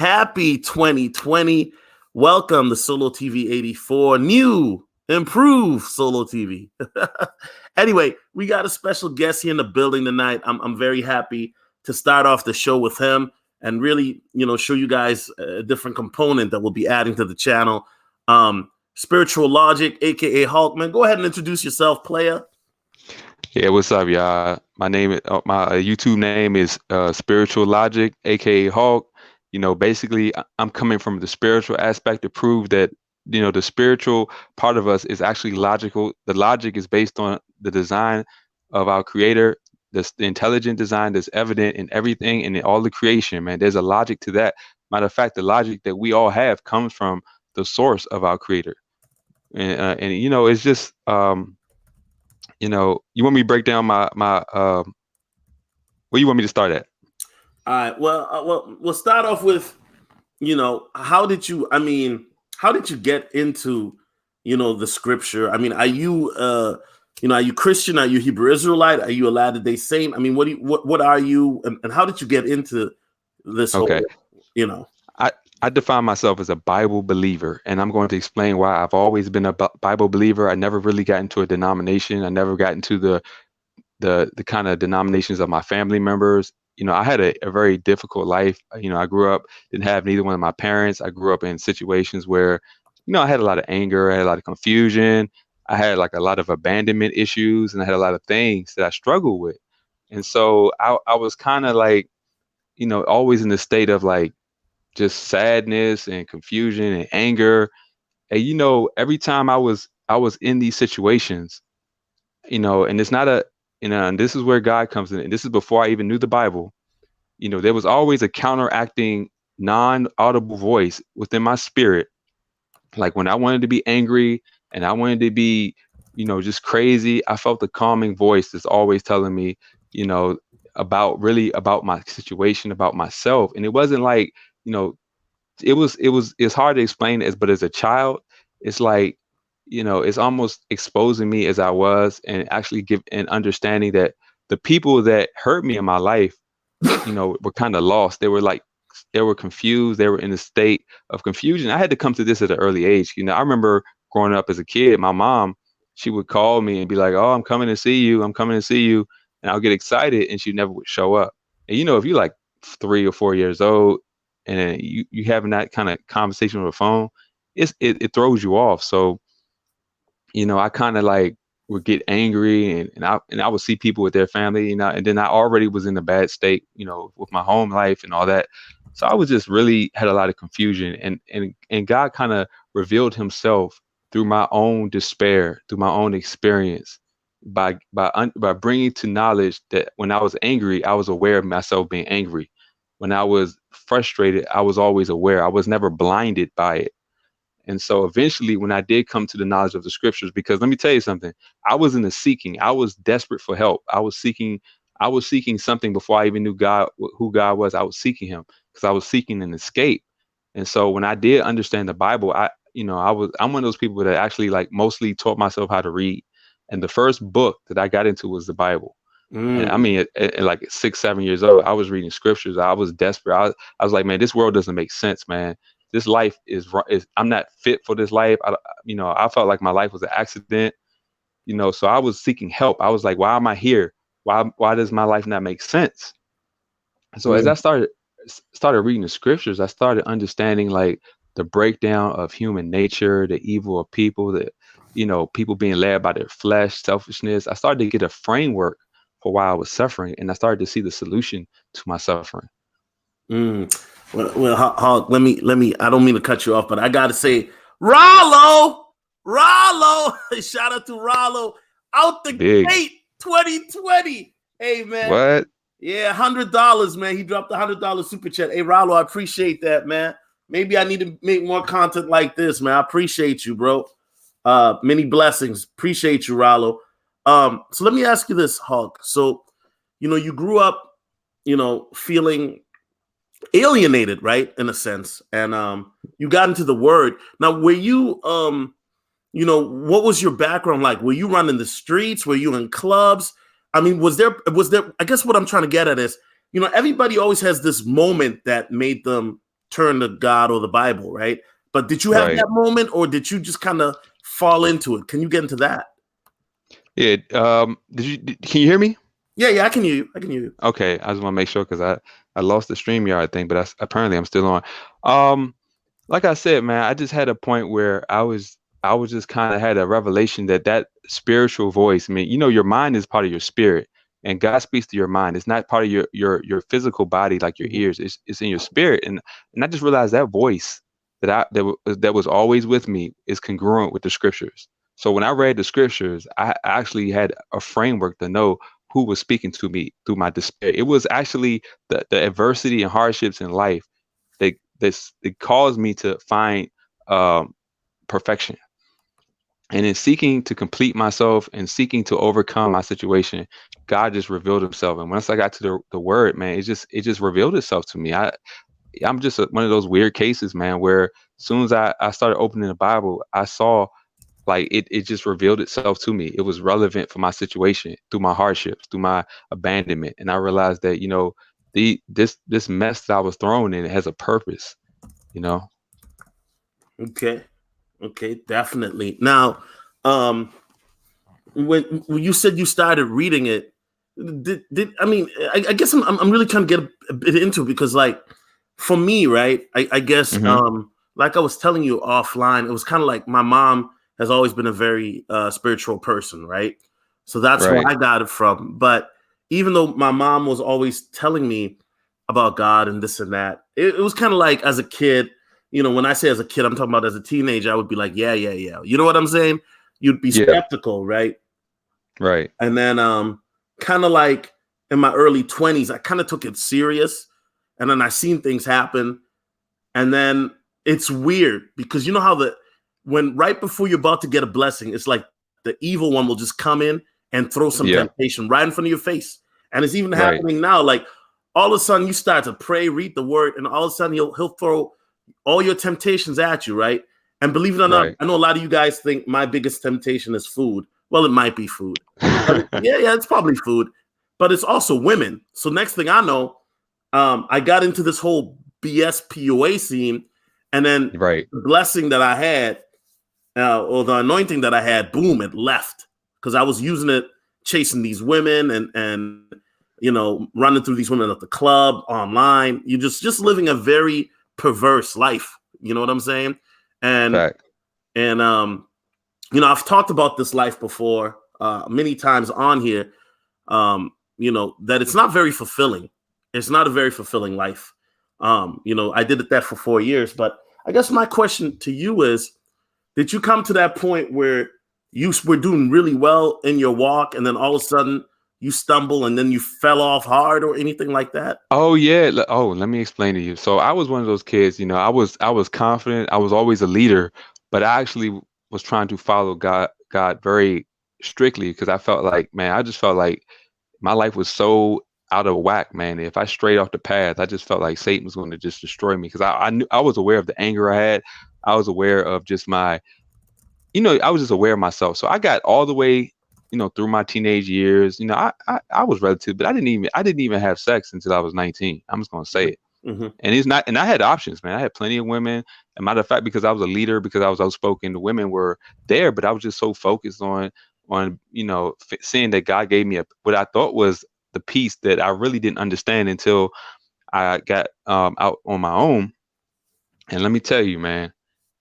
Happy 2020. Welcome to Solo TV 84. New, improved Solo TV. Anyway, we got a special guest here in the building tonight. I'm very happy to start off the show with him and really, show you guys a different component that we'll be adding to the channel. Spiritual Logic, aka Hulkman. Go ahead and introduce yourself, player. Yeah, what's up, y'all? My YouTube name is Spiritual Logic, aka Hulk. Basically, I'm coming from the spiritual aspect to prove that the spiritual part of us is actually logical. The logic is based on the design of our Creator, the intelligent design that's evident in everything and in all the creation. Man, there's a logic to that. Matter of fact, the logic that we all have comes from the source of our Creator, and it's just you want me to break down my where you want me to start at? All right. Well, we'll start off with, how did you get into, the scripture? I mean, are you Christian? Are you Hebrew Israelite? Are you a Latter-day Saint? I mean, what are you, and how did you get into this Okay. whole, I define myself as a Bible believer, and I'm going to explain why I've always been a Bible believer. I never really got into a denomination. I never got into the kind of denominations of my family members. I had a very difficult life. I grew up, didn't have neither one of my parents. I grew up in situations where, I had a lot of anger, I had a lot of confusion, I had like a lot of abandonment issues, and I had a lot of things that I struggled with. And so I was kind of like, always in the state of like just sadness and confusion and anger. And every time I was in these situations, and it's not and this is where God comes in. And this is before I even knew the Bible. There was always a counteracting non-audible voice within my spirit. Like when I wanted to be angry and I wanted to be, just crazy, I felt the calming voice that's always telling me, about my situation, about myself. And it wasn't like, it's hard to explain but as a child, it's like, it's almost exposing me as I was, and actually give an understanding that the people that hurt me in my life, were kind of lost. They were confused. They were in a state of confusion. I had to come to this at an early age. I remember growing up as a kid, my mom, she would call me and be like, "Oh, I'm coming to see you. I'm coming to see you." And I'll get excited, and she never would show up. And if you're like 3 or 4 years old and then you having that kind of conversation on the phone, it throws you off. So, I kind of like would get angry, and I would see people with their family, and then I already was in a bad state, with my home life and all that. So I was just really had a lot of confusion, and God kind of revealed himself through my own despair, through my own experience, by bringing to knowledge that when I was angry, I was aware of myself being angry. When I was frustrated, I was always aware. I was never blinded by it. And so eventually, when I did come to the knowledge of the scriptures, because let me tell you something, I was in the seeking. I was desperate for help. I was seeking something before I even knew God, who God was. I was seeking him because I was seeking an escape. And so when I did understand the Bible, I'm one of those people that actually like mostly taught myself how to read. And the first book that I got into was the Bible. And I mean, at like 6, 7 years old, I was reading scriptures. I was desperate. I was like, man, this world doesn't make sense, man. This life is I'm not fit for this life. I felt like my life was an accident. So I was seeking help. I was like, why am I here? Why does my life not make sense? So as I started reading the scriptures, I started understanding like the breakdown of human nature, the evil of people, people being led by their flesh, selfishness. I started to get a framework for why I was suffering, and I started to see the solution to my suffering. Well, Hawk, let me. I don't mean to cut you off, but I got to say, Rollo, shout out to Rollo, out the gate, 2020. Hey, man. What? Yeah, $100, man. He dropped $100 super chat. Hey, Rollo, I appreciate that, man. Maybe I need to make more content like this, man. I appreciate you, bro. Many blessings. Appreciate you, Rollo. So let me ask you this, Hawk. So, you grew up, feeling alienated, right, in a sense, and you got into the word. Now, were you what was your background like? Were you running the streets? Were you in clubs? I mean, was there I guess what I'm trying to get at is, everybody always has this moment that made them turn to God or the Bible, right? But did you have Right. that moment, or did you just kind of fall into it? Can you get into that? Yeah. Can you hear me? Yeah, I can hear you. I can hear you. Okay. I just want to make sure because I lost the StreamYard thing, but apparently I'm still on. Um, like I said, man, I just had a point where I was just kind of had a revelation that spiritual voice. I mean, your mind is part of your spirit, and God speaks to your mind. It's not part of your physical body like your Mhm. ears. It's in your spirit, and I just realized that voice that was always with me is congruent with the scriptures. So when I read the scriptures, I actually had a framework to know who was speaking to me through my despair. It was actually the adversity and hardships in life it caused me to find um, perfection. And in seeking to complete myself and seeking to overcome my situation, God just revealed Himself. And once I got to the Word, man, it just revealed itself to me. I'm just one of those weird cases, man, where as soon as I started opening the Bible, I saw like it just revealed itself to me. It was relevant for my situation through my hardships, through my abandonment, and I realized that this mess that I was thrown in, it has a purpose. You know. Okay. Okay, definitely. Now, um, when you said you started reading it, did I mean? I guess I'm really trying to get a bit into it because, like, for me, right? I guess, Hmm. like I was telling you offline, it was kind of like my mom has always been a very spiritual person, right? So that's where Right. I got it from. But even though my mom was always telling me about God and this and that, it was kind of like as a kid. When I say as a kid, I'm talking about as a teenager. I would be like, yeah, yeah, yeah. You know what I'm saying? You'd be Yeah. skeptical, right? Right. And then kind of like in my early 20s, I kind of took it serious. And then I seen things happen. And then it's weird because you know how when right before you're about to get a blessing, it's like the evil one will just come in and throw some Yeah. temptation right in front of your face. And it's even Right. happening now. Like all of a sudden you start to pray, read the word, and all of a sudden he'll throw all your temptations at you, right? And believe it or not, Right. I know a lot of you guys think my biggest temptation is food. Well, it might be food. But yeah, it's probably food. But it's also women. So next thing I know, I got into this whole BS PUA scene, and then Right. the blessing that I had, or the anointing that I had, boom, it left because I was using it chasing these women and running through these women at the club, online. You just living a very perverse life. You know what I'm saying? And Fact. and I've talked about this life before many times on here. That it's not very fulfilling. It's not a very fulfilling life. I did it that for 4 years, but I guess my question to you is, did you come to that point where you were doing really well in your walk and then all of a sudden you stumble and then you fell off hard or anything like that? Oh yeah. Let me explain to you. So I was one of those kids, I was confident. I was always a leader, but I actually was trying to follow God very strictly because I felt like, man, I just felt like my life was so out of whack, man. If I strayed off the path, I just felt like Satan was going to just destroy me because I knew I was aware of the anger I had. I was aware of just I was just aware of myself. So I got all the way, through my teenage years. I was relative, but I didn't even have sex until I was 19. I'm just gonna say it. Mm-hmm. And it's not, and I had options, man. I had plenty of women. And matter of fact, because I was a leader, because I was outspoken, the women were there, but I was just so focused on seeing that God gave me what I thought was the peace that I really didn't understand until I got out on my own. And let me tell you, man,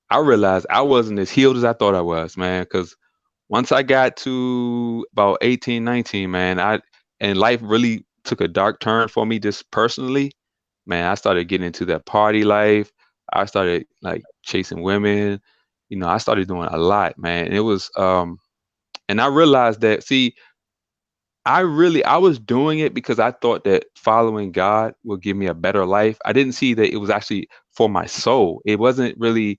I realized I wasn't as healed as I thought I was, man. Because once I got to about 18, 19, man, and life really took a dark turn for me just personally. Man, I started getting into that party life. I started like chasing women. I started doing a lot, man. And it was and I realized that, see, I was doing it because I thought that following God would give me a better life. I didn't see that it was actually for my soul. It wasn't really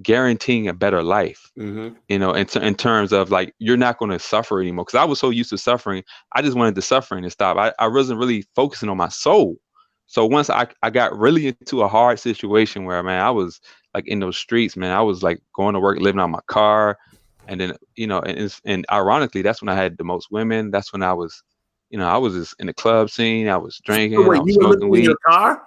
guaranteeing a better life, Mm-hmm. in terms of like you're not going to suffer anymore. Because I was so used to suffering, I just wanted the suffering to stop. I wasn't really focusing on my soul. So once I got really into a hard situation where, man, I was like in those streets, man, I was like going to work, living out my car, and then and ironically, that's when I had the most women. That's when I was just in the club scene. I was So drinking, I wait, was you were smoking living in your weed. car?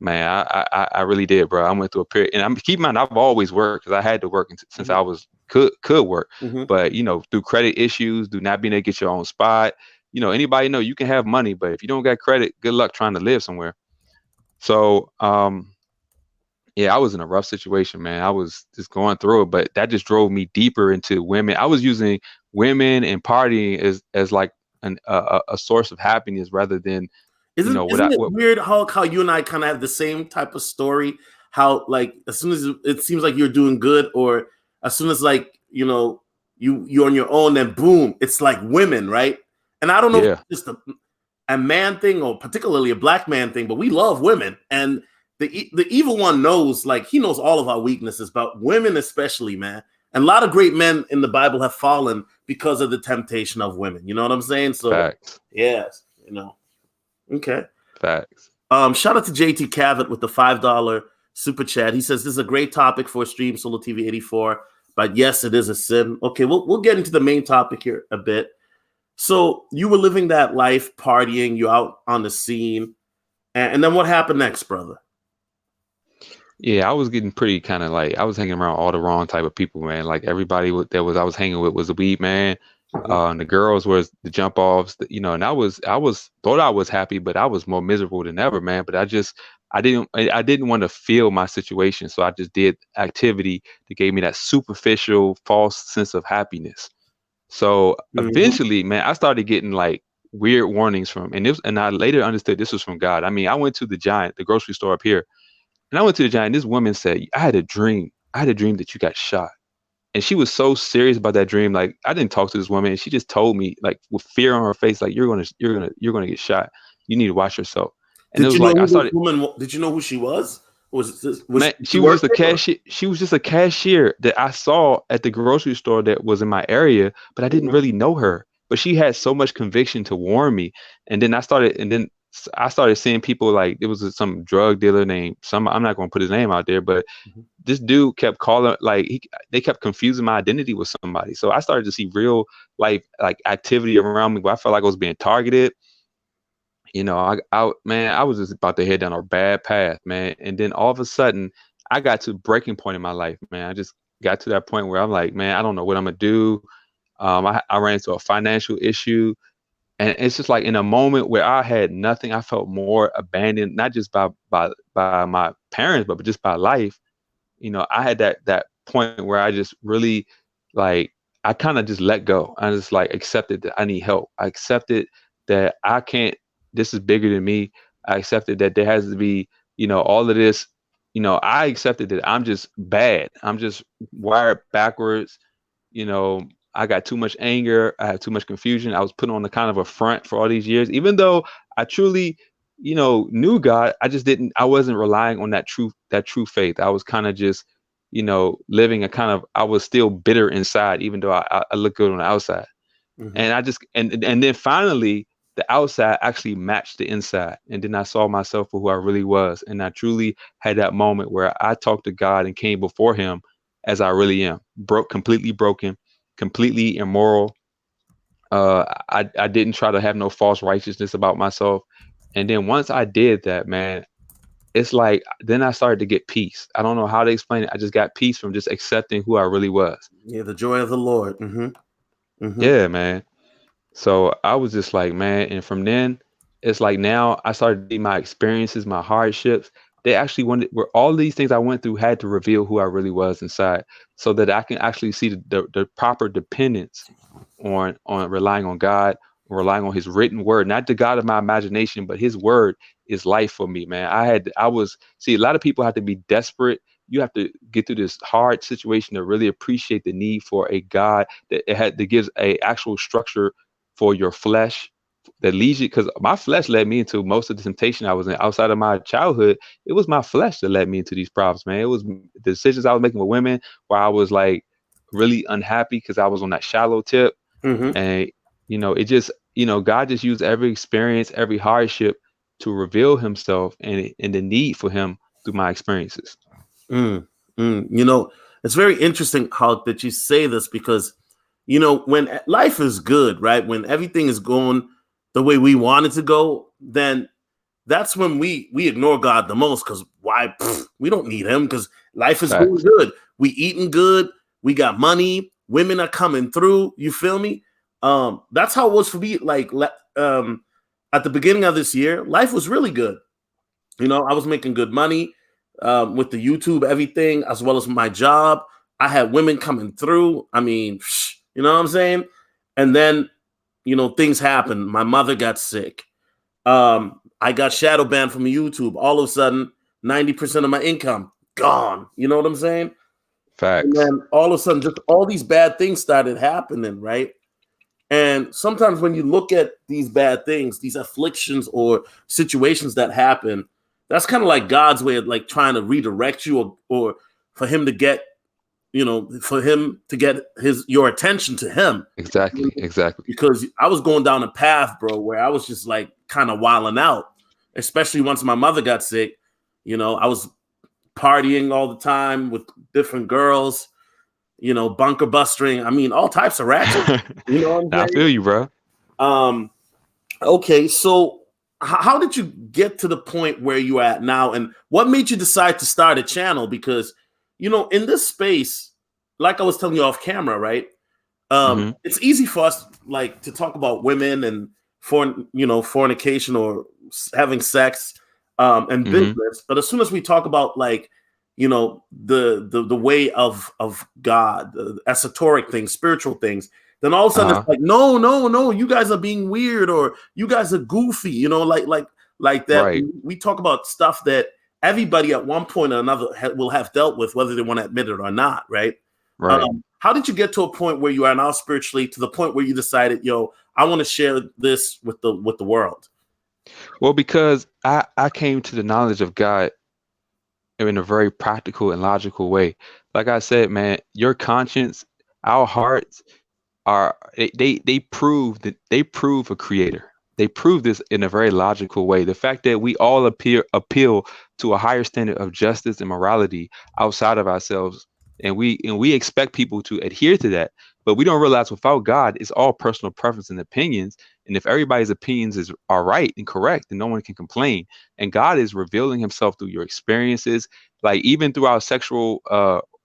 Man, I really did, bro. I went through a period, and I'm keep in mind I've always worked because I had to work since I was could work. Mm-hmm. But through credit issues, through not being able to get your own spot, anybody know you can have money, but if you don't got credit, good luck trying to live somewhere. So, yeah, I was in a rough situation, man. I was just going through it, but that just drove me deeper into women. I was using women and partying as like a source of happiness rather than Isn't what isn't I it what weird how you and I kind of have the same type of story? How like as soon as it seems like you're doing good, or as soon as like you're on your own, then boom, it's like women, right? And I don't know if yeah. it's just a man thing or particularly a black man thing, but we love women, and the evil one knows, like he knows all of our weaknesses, but women especially, man. And a lot of great men in the Bible have fallen because of the temptation of women. You know what I'm saying? So Facts. yes, Okay. Facts. Shout out to JT Cavett with the $5 super chat. He says this is a great topic for Stream Solo TV 84, but yes, it is a sin. Okay, we'll get into the main topic here a bit. So you were living that life, partying, you're out on the scene, and then what happened next, brother? Yeah, I was getting pretty kind of like I was hanging around all the wrong type of people, man. Like everybody I was hanging with was a weed man. And the girls was the jump offs, and I was thought I was happy, but I was more miserable than ever, man. But I didn't want to feel my situation, so I just did activity that gave me that superficial, false sense of happiness. So Mm-hmm. eventually, man, I started getting like weird warnings and I later understood this was from God. I mean, I went to the Giant, the grocery store up here, and I went to the Giant. This woman said, "I had a dream. I had a dream that you got shot." And she was so serious about that dream. Like I didn't talk to this woman, and she just told me, like with fear on her face, like you're gonna get shot. You need to watch yourself. And it Did was you know like I who this started. woman? Did you know who she was? Was Man, she she was just a working? Or? cashier. She was just a cashier that I saw at the grocery store that was in my area, but I didn't really know her. But she had so much conviction to warn me. And then I started seeing people like it was some drug dealer named some. I'm not going to put his name out there, but Mhm. this dude kept calling they kept confusing my identity with somebody. So I started to see real life like activity around me where I felt like I was being targeted. Man, I was just about to head down a bad path, man. And then all of a sudden, I got to a breaking point in my life, man. I just got to that point where I'm like, man, I don't know what I'm gonna do. I ran into a financial issue, and it's just like in a moment where I had nothing, I felt more abandoned, not just by my parents, but just by life. I had that point where I just really like I kind of just let go. I just like accepted that I need help. I accepted that I can't. This is bigger than me. I accepted that there has to be, all of this. I accepted that I'm just bad. I'm just wired backwards. you know, I got too much anger. I had too much confusion. I was put on the kind of a front for all these years, even though I truly, knew God. I wasn't relying on that true faith. I was kind of just, living I was still bitter inside, even though I look good on the outside. Mhm. And I just, and then finally, the outside actually matched the inside. And then I saw myself for who I really was. And I truly had that moment where I talked to God and came before him as I really am, completely broken, completely immoral. I didn't try to have no false righteousness about myself. And then once I did that, man, it's like then I started to get peace. I don't know how to explain it. I just got peace from just accepting who I really was. Yeah, the joy of the Lord. Hmm. Yeah, man. So I was just like, man, and from then, it's like now I started to see my experiences, my hardships. They actually wanted where all these things I went through had to reveal who I really was inside, so that I can actually see the proper dependence on relying on God, relying on His written word, not the God of my imagination, but His word is life for me, man. I was see a lot of people have to be desperate. You have to get through this hard situation to really appreciate the need for a God that gives a actual structure for your flesh that leads you, because my flesh led me into most of the temptation I was in outside of my childhood. It was my flesh that led me into these problems, man. It was the decisions I was making with women where I was like really unhappy because I was on that shallow tip. Hmm. And it just God just used every experience, every hardship to reveal himself and the need for him through my experiences. Mm, it's very interesting how that you say this because, when life is good, right? When everything is going the way we want it to go, then that's when we ignore God the most, because why? We don't need him, because life is going Facts. good. We eating good. We got money. Women are coming through. You feel me? That's how it was for me. Like at the beginning of this year, life was really good. You know, I was making good money with the YouTube, everything, as well as my job. I had women coming through. I mean, you know what I'm saying? And then, you know, things happened. My mother got sick. I got shadow banned from YouTube. All of a sudden, 90% of my income gone. You know what I'm saying? And Facts. then all of a sudden, just all these bad things started happening, right? And sometimes when you look at these bad things, these afflictions or situations that happen, that's kind of like God's way of like trying to redirect you, or for him to get, you know, for him to get your attention to him. Exactly. Exactly. Because I was going down a path, bro, where I was just like kind of wilding out, especially once my mother got sick. You know, I was partying all the time with different girls, you know, bunker busting. I mean, all types of ratchet. You know what I'm Now I saying? feel you, bro. Um, okay, so how did you get to the point where you at now, and what made you decide to start a channel? Because, you know, in this space, like I was telling you off camera, right? Hmm. It's easy for us like to talk about women and fornication or having sex and Hmm. business, but as soon as we talk about like, you know, the way of God, esoteric things, spiritual things, then all of a sudden it's Uh-huh. like, no, no, no, you guys are being weird, or you guys are goofy, you know, like that. Right. We talk about stuff that everybody at one point or another will have dealt with, whether they want to admit it or not, right? Right. How did you get to a point where you are now spiritually, to the point where you decided, yo, I want to share this with the world? Well, because I came to the knowledge of God in a very practical and logical way. Like I said, man, your conscience, our hearts are they prove that they prove a creator. They prove this in a very logical way. The fact that we all appeal to a higher standard of justice and morality outside of ourselves, and we expect people to adhere to that, but we don't realize without God, it's all personal preference and opinions. And if everybody's opinions are right and correct, then no one can complain. And God is revealing Himself through your experiences, like even through our sexual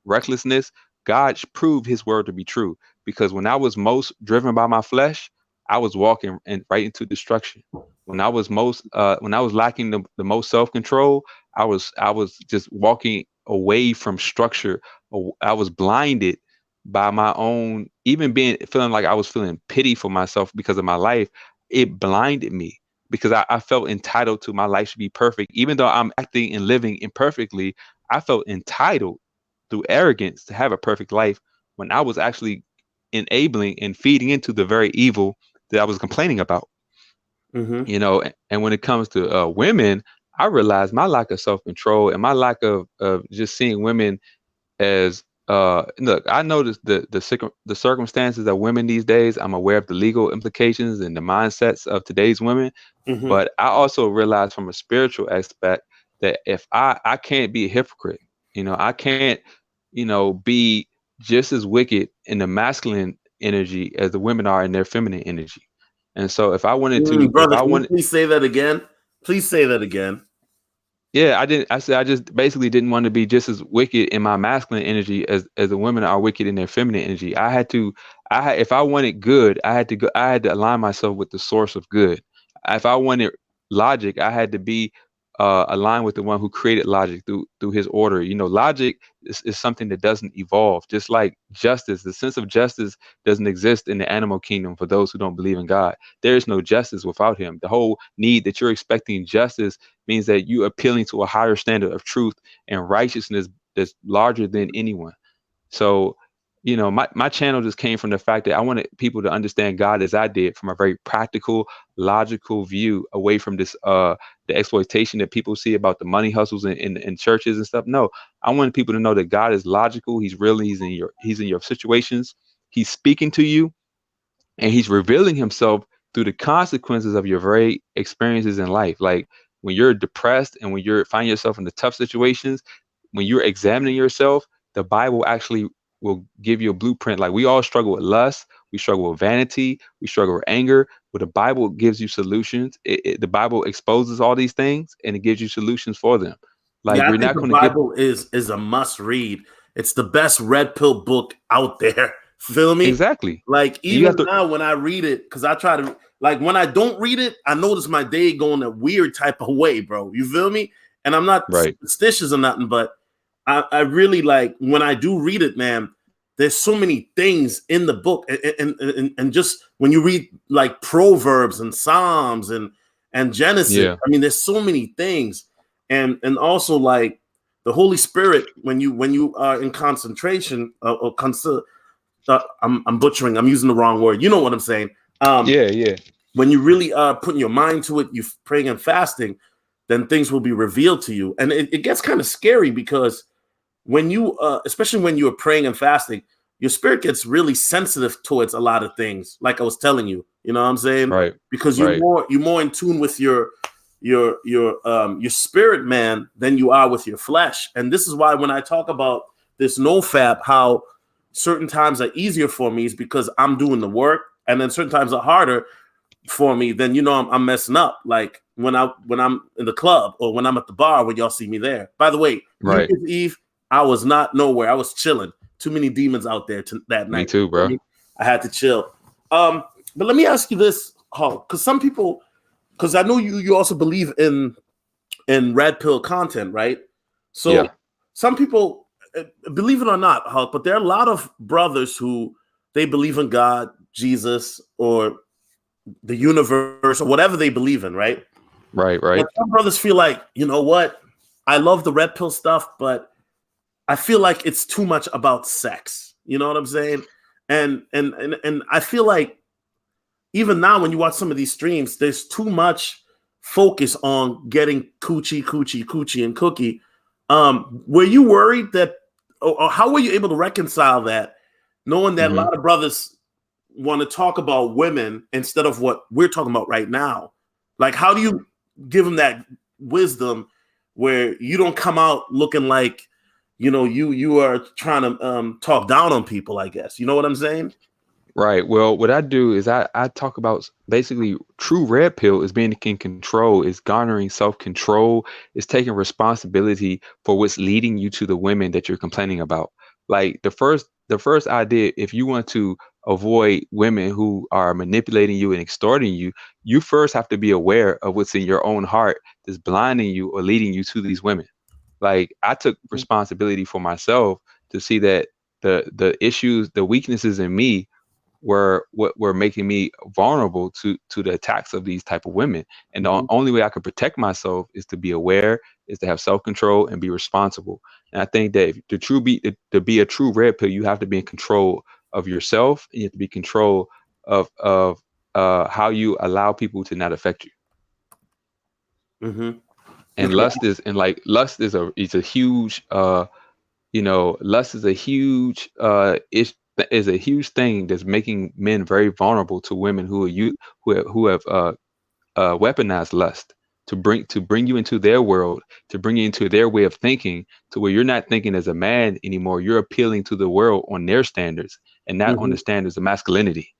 recklessness. God proved His word to be true, because when I was most driven by my flesh, I was walking right into destruction. When I was lacking the most self-control, I was just walking away from structure. I was blinded by my own, even being feeling like I was feeling pity for myself because of my life. It blinded me because I felt entitled to my life to be perfect. Even though I'm acting and living imperfectly, I felt entitled through arrogance to have a perfect life when I was actually enabling and feeding into the very evil that I was complaining about. Mm-hmm. And when it comes to women, I realized my lack of self-control and my lack of just seeing women as look, I noticed the circumstances of women these days. I'm aware of the legal implications and the mindsets of today's women, Mm-hmm. but I also realized from a spiritual aspect that if I can't be a hypocrite, I can't, be just as wicked in the masculine energy as the women are in their feminine energy. And so if Brother, I can you wanted, please say that again? Please say that again. yeah, I didn't. I said I just basically didn't want to be just as wicked in my masculine energy as the women are wicked in their feminine energy. If I wanted good, I had to go. I had to align myself with the source of good. If I wanted logic, I had to be aligned with the one who created logic through his order. Logic is something that doesn't evolve. Just like justice, the sense of justice doesn't exist in the animal kingdom for those who don't believe in God. There is no justice without Him. The whole need that you're expecting justice means that you appealing to a higher standard of truth and righteousness that's larger than anyone. So, my channel just came from the fact that I wanted people to understand God as I did, from a very practical, logical view, away from this the exploitation that people see about the money hustles in churches and stuff. No, I wanted people to know that God is logical, He's real, He's in your situations, He's speaking to you, and He's revealing Himself through the consequences of your very experiences in life. Like when you're depressed and when you're finding yourself in the tough situations, when you're examining yourself, the Bible actually will give you a blueprint. Like we all struggle with lust, we struggle with vanity, we struggle with anger. But the Bible gives you solutions. The Bible exposes all these things and it gives you solutions for them. Like Yeah, I you're think not the going to get Bible is a must read. It's the best red pill book out there. Feel me? exactly. Like And you have even to now when I read it, because I try to like when I don't read it, I notice my day going a weird type of way, bro. You feel me? And I'm not right. superstitious or nothing, but I really like when I do read it, man. There's so many things in the book, and just when you read like Proverbs and Psalms and Genesis, Yeah. I mean, there's so many things, and also like the Holy Spirit when you are in concentration or I'm butchering, I'm using the wrong word. You know what I'm saying? Yeah. Yeah. When you really are putting your mind to it, you praying and fasting, then things will be revealed to you, and it gets kind of scary because when you especially when you're praying and fasting, your spirit gets really sensitive towards a lot of things, like I was telling you, you know what I'm saying, Right. because Right. you're more in tune with your spirit, man, than you are with your flesh. And this is why when I talk about this nofap, how certain times are easier for me is because I'm doing the work, and then certain times are harder for me, then I'm messing up. Like when I'm in the club or when I'm at the bar when y'all see me there. By the way, New Right. Year's Eve, I was not nowhere. I was chilling. Too many demons out there that Me night. too, bro. I had to chill. But let me ask you this, Hulk, because some people, because I know you also believe in red pill content, right? So Yeah. some people, believe it or not, Hulk, but there are a lot of brothers who they believe in God, Jesus, or the universe, or whatever they believe in, right? Right. But Right. some brothers feel like, you know what? I love the red pill stuff, but I feel like it's too much about sex. You know what I'm saying? And I feel like even now when you watch some of these streams, there's too much focus on getting coochie, and cookie. Were you worried that, or how were you able to reconcile that, knowing that a Hmm. lot of brothers want to talk about women instead of what we're talking about right now? Like, how do you give them that wisdom where you don't come out looking like, you are trying to talk down on people, I guess. You know what I'm saying? Right. Well, what I do is I talk about basically true red pill is being in control, is garnering self-control, is taking responsibility for what's leading you to the women that you're complaining about. Like the first idea, if you want to avoid women who are manipulating you and extorting you, you first have to be aware of what's in your own heart that's blinding you or leading you to these women. Like I took responsibility for myself to see that the issues, the weaknesses in me were what were making me vulnerable to the attacks of these type of women. And the Mhm. only way I could protect myself is to be aware, is to have self-control and be responsible. And I think that if to be a true red pill, you have to be in control of yourself. And you have to be in control of how you allow people to not affect you. Mhm. And Okay. lust is a huge lust is a huge is a huge thing that's making men very vulnerable to women who have weaponized lust to bring you into their world, to bring you into their way of thinking, to where you're not thinking as a man anymore. You're appealing to the world on their standards and not on Mhm. the standards of masculinity.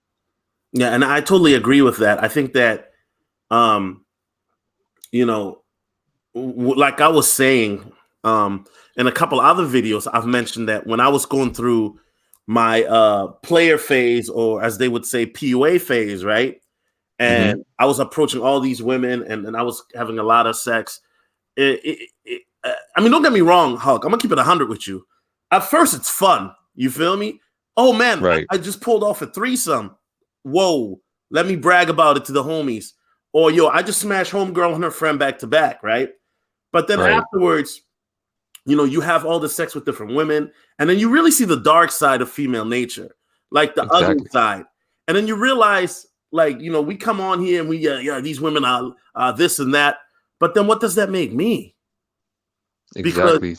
Yeah, and I totally agree with that. I think that, um, you know, like I was saying, in a couple other videos, I've mentioned that when I was going through my player phase, or as they would say, PUA phase, right? Hmm. And I was approaching all these women, and I was having a lot of sex. I mean, don't get me wrong, Hulk. I'm gonna keep it 100 with you. At first, it's fun. You feel me? Oh man, Right, I just pulled off a threesome. Whoa, let me brag about it to the homies. Or yo, I just smashed homegirl and her friend back to back, right? But then right, afterwards, you have all the sex with different women, and then you really see the dark side of female nature, like the ugly exactly, side. And then you realize, like, we come on here and we, yeah, these women are this and that. But then what does that make me? Because exactly.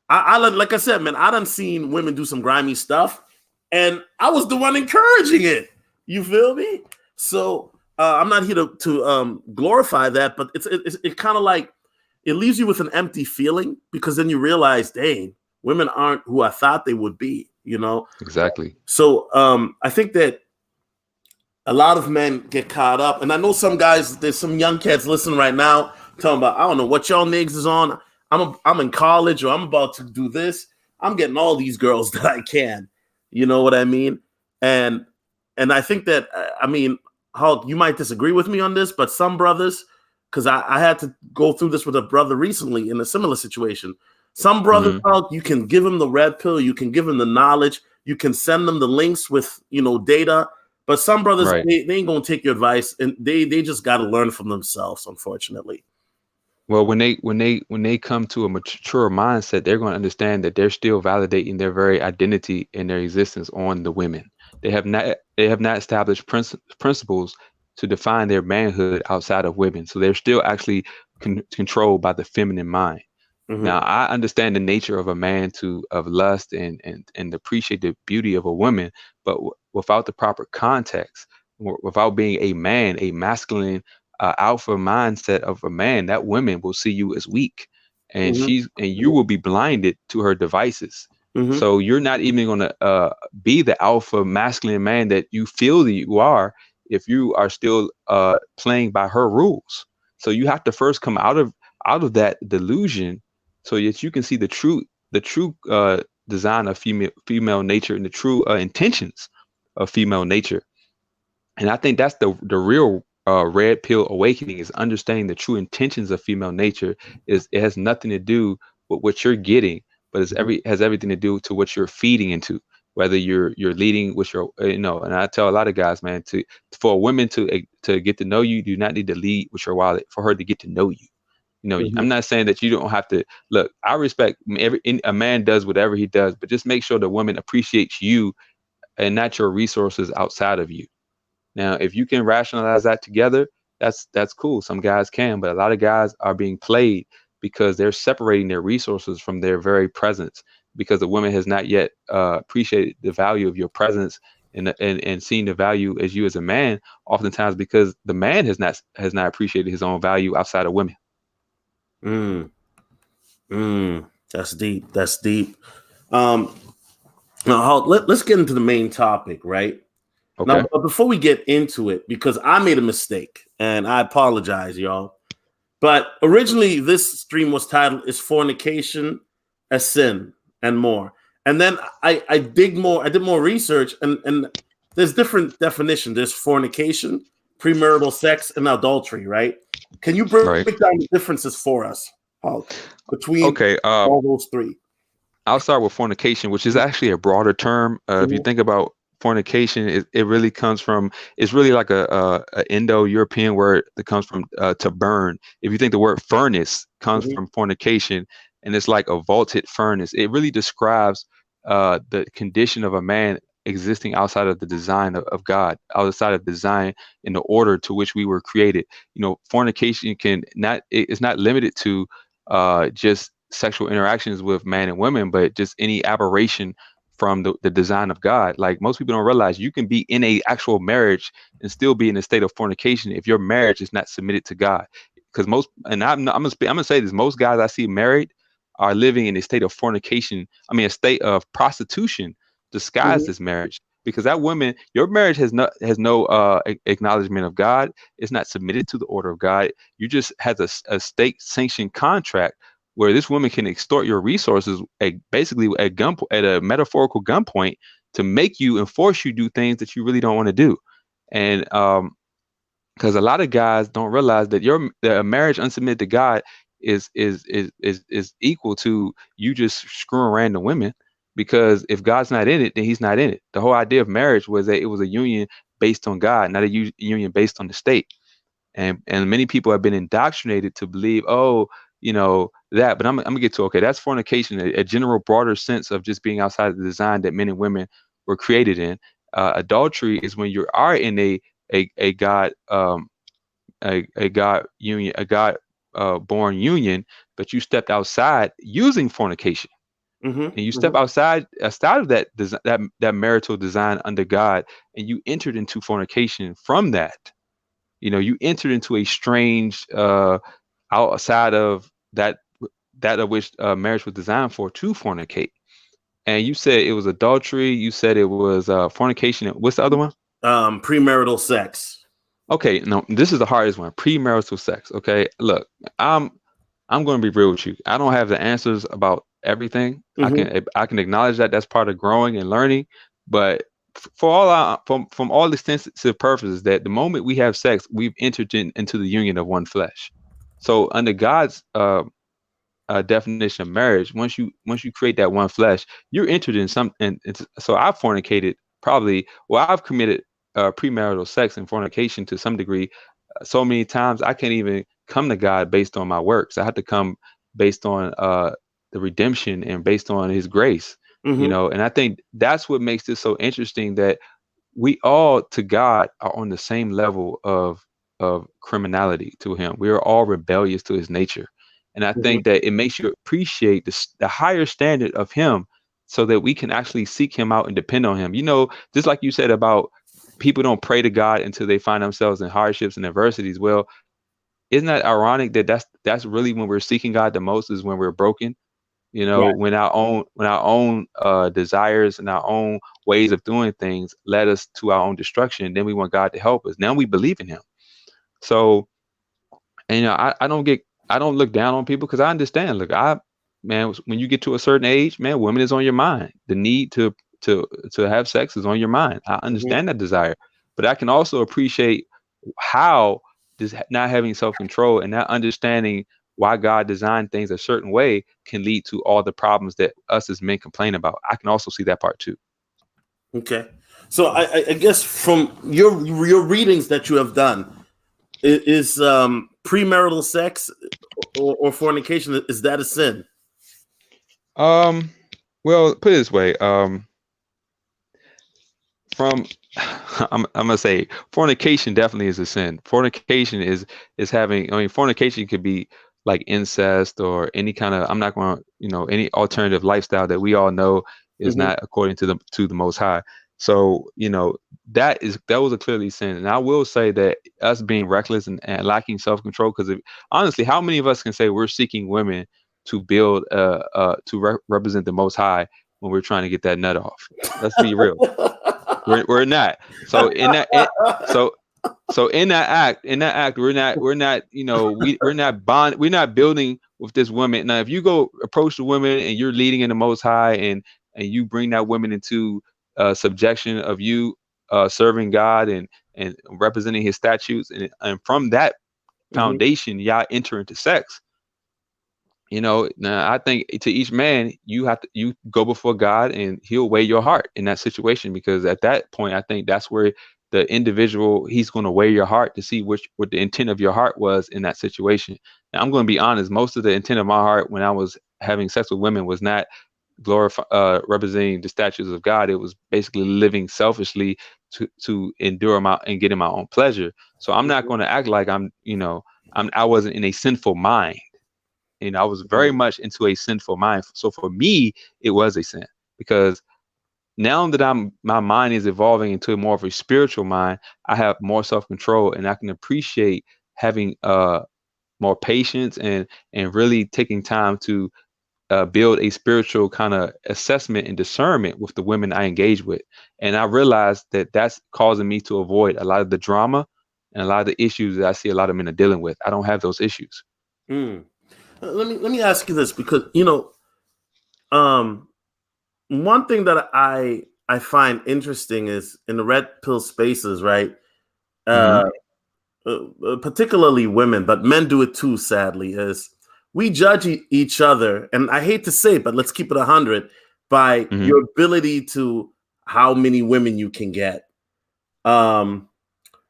like I said, man, I done seen women do some grimy stuff, and I was the one encouraging it. You feel me? So I'm not here to glorify that, but it kind of like it leaves you with an empty feeling, because then you realize, dang, women aren't who I thought they would be. Exactly. So I think that a lot of men get caught up, and I know some guys. There's some young cats listening right now, talking about I don't know what y'all niggas is on. I'm in college, or I'm about to do this. I'm getting all these girls that I can. You know what I mean? And I think that I mean, Hulk, you might disagree with me on this, but some brothers, because I had to go through this with a brother recently in a similar situation. Some brothers, Hmm. Hulk, you can give them the red pill, you can give them the knowledge, you can send them the links with data, but some brothers, Right. they ain't gonna take your advice, and they just got to learn from themselves, unfortunately. Well, when they come to a mature mindset, they're going to understand that they're still validating their very identity and their existence on the women. They have not established principles to define their manhood outside of women. So they're still actually controlled by the feminine mind. Hmm. Now, I understand the nature of a man to of lust and appreciate the beauty of a woman, but without the proper context, without being a man, a masculine alpha mindset of a man, that woman will see you as weak, and Hmm. you will be blinded to her devices. Hmm. So you're not even going to be the alpha masculine man that you feel that you are if you are still playing by her rules. So you have to first come out of that delusion so that you can see the true design of female nature and the true intentions of female nature. And I think that's the real red pill awakening is understanding the true intentions of female nature. Is it has nothing to do with what you're getting, but has everything to do to what you're feeding into. Whether you're leading with your and I tell a lot of guys, man, for a woman to get to know you, you do not need to lead with your wallet for her to get to know you. Hmm. I'm not saying that you don't have to look. I respect a man does whatever he does, but just make sure the woman appreciates you and not your resources outside of you. Now, if you can rationalize that together, that's cool. Some guys can, but a lot of guys are being played because they're separating their resources from their very presence because the woman has not yet appreciated the value of your presence and seeing the value as you as a man. Oftentimes, because the man has not appreciated his own value outside of women. Mm, that's deep. That's deep. Um, Now, let's get into the main topic, right? Now, Okay. but before we get into it, because I made a mistake and I apologize, y'all. But originally, this stream was titled "Is Fornication a Sin?" and more. And then I dig more. I did more research, and there's different definitions. There's fornication, premarital sex, and adultery. Right? Can you break Right. down the differences for us, Hulk, between Okay. all those 3? I'll start with fornication, which is actually a broader term. If you Mhm, think about fornication, it really comes from, it's really like a Indo-European word that comes from to burn. If you think the word furnace comes mhm, from fornication, and it's like a vaulted furnace, it really describes the condition of a man existing outside of the design of God, outside of design in the order to which we were created. Fornication it's not limited to just sexual interactions with man and women, but just any aberration from the design of God. Like most people don't realize you can be in a actual marriage and still be in a state of fornication if your marriage is not submitted to God. Because I'm gonna say this: most guys I see married are living in a state of fornication. I mean, a state of prostitution disguised mhm, as marriage. Because that woman, your marriage has no acknowledgement of God. It's not submitted to the order of God. You just has a state sanctioned contract where this woman can extort your resources basically at a metaphorical gunpoint to make you and force you do things that you really don't want to do. And because a lot of guys don't realize that a marriage unsubmitted to God is equal to you just screwing random women. Because if God's not in it, then He's not in it. The whole idea of marriage was that it was a union based on God, not a union based on the state. And many people have been indoctrinated to believe, oh, that. But I'm gonna get to, okay, that's fornication, a general broader sense of just being outside of the design that men and women were created in. Adultery is when you are in a God a God union, a God born union, but you stepped outside using fornication, mhm, and you step mhm, outside of that marital design under God, and you entered into fornication from that. You entered into a strange outside of that of which marriage was designed for, to fornicate. And you said it was adultery. You said it was fornication. What's the other one? Premarital sex. Okay, no, this is the hardest one. Premarital sex. Okay, look, I'm going to be real with you. I don't have the answers about everything. Mm-hmm. I can acknowledge that that's part of growing and learning, but for all from all extensive purposes, that the moment we have sex, we've entered into the union of one flesh. So under God's definition of marriage, once you create that one flesh, you're entered in some. And so I've fornicated probably. Well, I've committed premarital sex and fornication to some degree so many times I can't even come to God based on my works. I have to come based on the redemption and based on His grace. Mm-hmm. And I think that's what makes this so interesting, that we all to God are on the same level of criminality to Him. We are all rebellious to His nature, and I Mm-hmm. think that it makes you appreciate the higher standard of Him, so that we can actually seek Him out and depend on Him. Just like you said about people don't pray to God until they find themselves in hardships and adversities. Well, isn't that ironic that that's really when we're seeking God the most, is when we're broken? Right. When our own desires and our own ways of doing things led us to our own destruction, then we want God to help us. Now we believe in Him. So, and I don't look down on people, because I understand. Look, man, when you get to a certain age, man, women is on your mind. The need to have sex is on your mind. I Mm-hmm. understand that desire, but I can also appreciate how this not having self-control and not understanding why God designed things a certain way can lead to all the problems that us as men complain about. I can also see that part too. Okay. So I guess from your readings that you have done, is premarital sex or fornication, is that a sin? Um, well, put it this way. From I'm gonna say fornication definitely is a sin. Fornication is having. I mean, fornication could be like incest or any kind of. I'm not going to any alternative lifestyle that we all know is Mm-hmm. not according to the Most High. So that was a clearly sin. And I will say that us being reckless and lacking self control, because honestly, how many of us can say we're seeking women to build represent the Most High when we're trying to get that nut off? Let's be real. We're not. So in that so so in that act we're not we're not building with this woman. Now if you go approach the woman and you're leading in the Most High, and you bring that woman into subjection of you serving God and representing His statutes, and from that Mm-hmm. foundation y'all enter into sex. Now I think to each man, you go before God and He'll weigh your heart in that situation, because at that point, I think that's where the individual, He's going to weigh your heart to see what the intent of your heart was in that situation. Now, I'm going to be honest, most of the intent of my heart when I was having sex with women was not representing the statutes of God. It was basically living selfishly to endure and getting my own pleasure. So I'm not going to act like I wasn't in a sinful mind. I was very much into a sinful mind. So for me, it was a sin, because now that my mind is evolving into more of a spiritual mind, I have more self-control, and I can appreciate having more patience and really taking time to build a spiritual kind of assessment and discernment with the women I engage with. And I realized that that's causing me to avoid a lot of the drama and a lot of the issues that I see a lot of men are dealing with. I don't have those issues. Mm. Let me ask you this, because um one thing that I find interesting is in the red pill spaces, right? Hmm. Uh, Particularly women, but men do it too. Sadly, is we judge each other, and I hate to say it, but let's keep it 100 by Hmm. your ability to how many women you can get, um,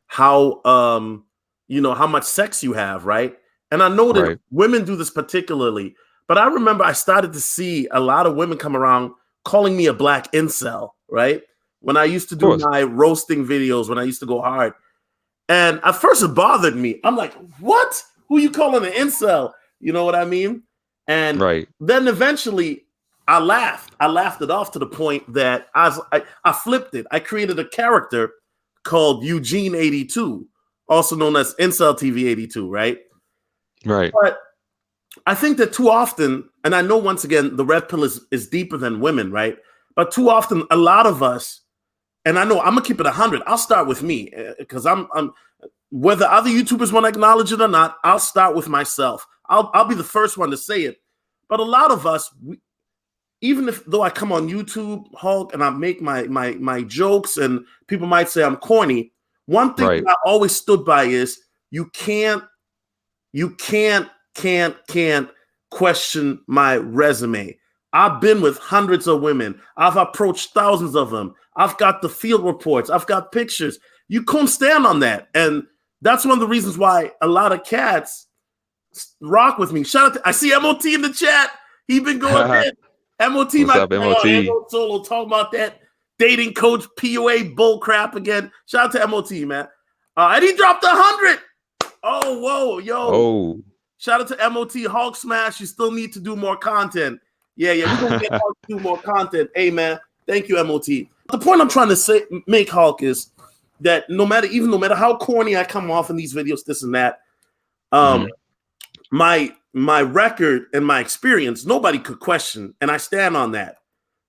how how much sex you have, right? And I know that Right. women do this particularly, but I remember I started to see a lot of women come around calling me a black incel, right? When I used to Of do course. my roasting videos, when I used to go hard. And at first it bothered me. I'm like, what? Who you calling an incel? You know what I mean? And Right. then eventually I laughed. I laughed it off to the point that I flipped it. I created a character called Eugene 82, also known as Incel TV 82, right? Right. But I think that too often, and I know once again, the red pill is deeper than women, right? But too often, a lot of us and I know I'm gonna keep it 100. I'll start with me because I'm whether other YouTubers want to acknowledge it or not, I'll start with myself. I'll be the first one to say it. But a lot of us, even if though I come on YouTube, Hulk, and I make my jokes, and people might say I'm corny. One thing that I always stood by is you can't question my resume. I've been with hundreds of women. I've approached thousands of them. I've got the field reports. I've got pictures. You couldn't stand on that. And that's one of the reasons why a lot of cats rock with me. Shout out to, I see MOT in the chat. He been going in. MOT, what's up, MOT? Solo talking about that dating coach PUA bull crap again. Shout out to MOT, man. And he dropped 100. Oh, whoa, yo. Oh. Shout out to MOT Hulk Smash. You still need to do more content. Yeah, we're gonna get Hulk to do more content. Hey, man, thank you, MOT. The point I'm trying to make, Hulk, is that no matter how corny I come off in these videos, this and that, my record and my experience, nobody could question, and I stand on that.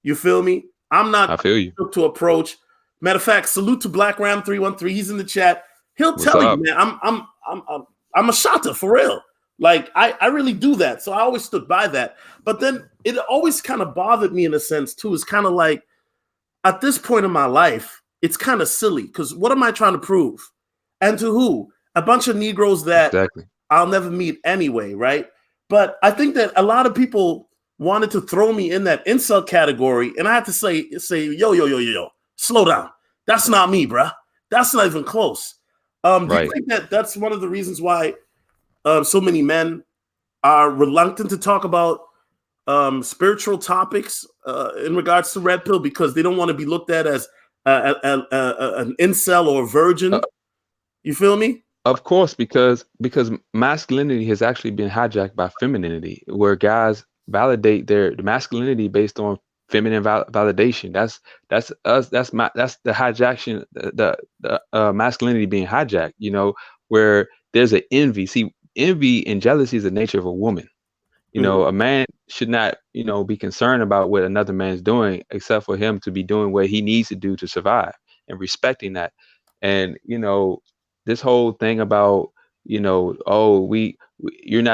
You feel me? I'm not. I feel you. To approach. Matter of fact, salute to Black Ram 313. He's in the chat. He'll tell you, man. I'm a shotter for real. Like I really do that. So I always stood by that. But then it always kind of bothered me in a sense too. It's kind of like at this point in my life, it's kind of silly because what am I trying to prove? And to who? A bunch of Negroes that I'll never meet anyway, right? But I think that a lot of people wanted to throw me in that insult category, and I had to say, yo, slow down. That's not me, bruh. That's not even close. Do you think that that's one of the reasons why so many men are reluctant to talk about spiritual topics in regards to red pill because they don't want to be looked at as an incel or a virgin? You feel me? Of course, because masculinity has actually been hijacked by femininity, where guys validate their masculinity based on feminine validation. That's us. That's the hijaction. The masculinity being hijacked. You know, where there's an envy. See, envy and jealousy is the nature of a woman. You know, a man should not, be concerned about what another man's doing, except for him to be doing what he needs to do to survive and respecting that. And, this whole thing about, you're not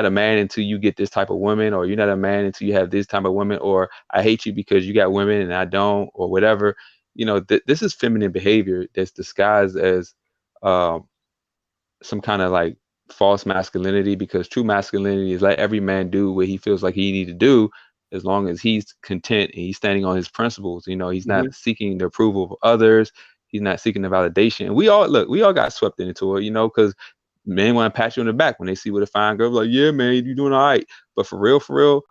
a man until you get this type of woman, or you're not a man until you have this type of woman, or I hate you because you got women and I don't, or whatever. This is feminine behavior that's disguised as some kind of like false masculinity, because true masculinity is let every man do what he feels like he needs to do, as long as he's content and he's standing on his principles. He's not seeking the approval of others. He's not seeking the validation. And we all got swept into it, because men want to pat you on the back when they see what a fine girl, like, yeah, man, you're doing all right. But for real,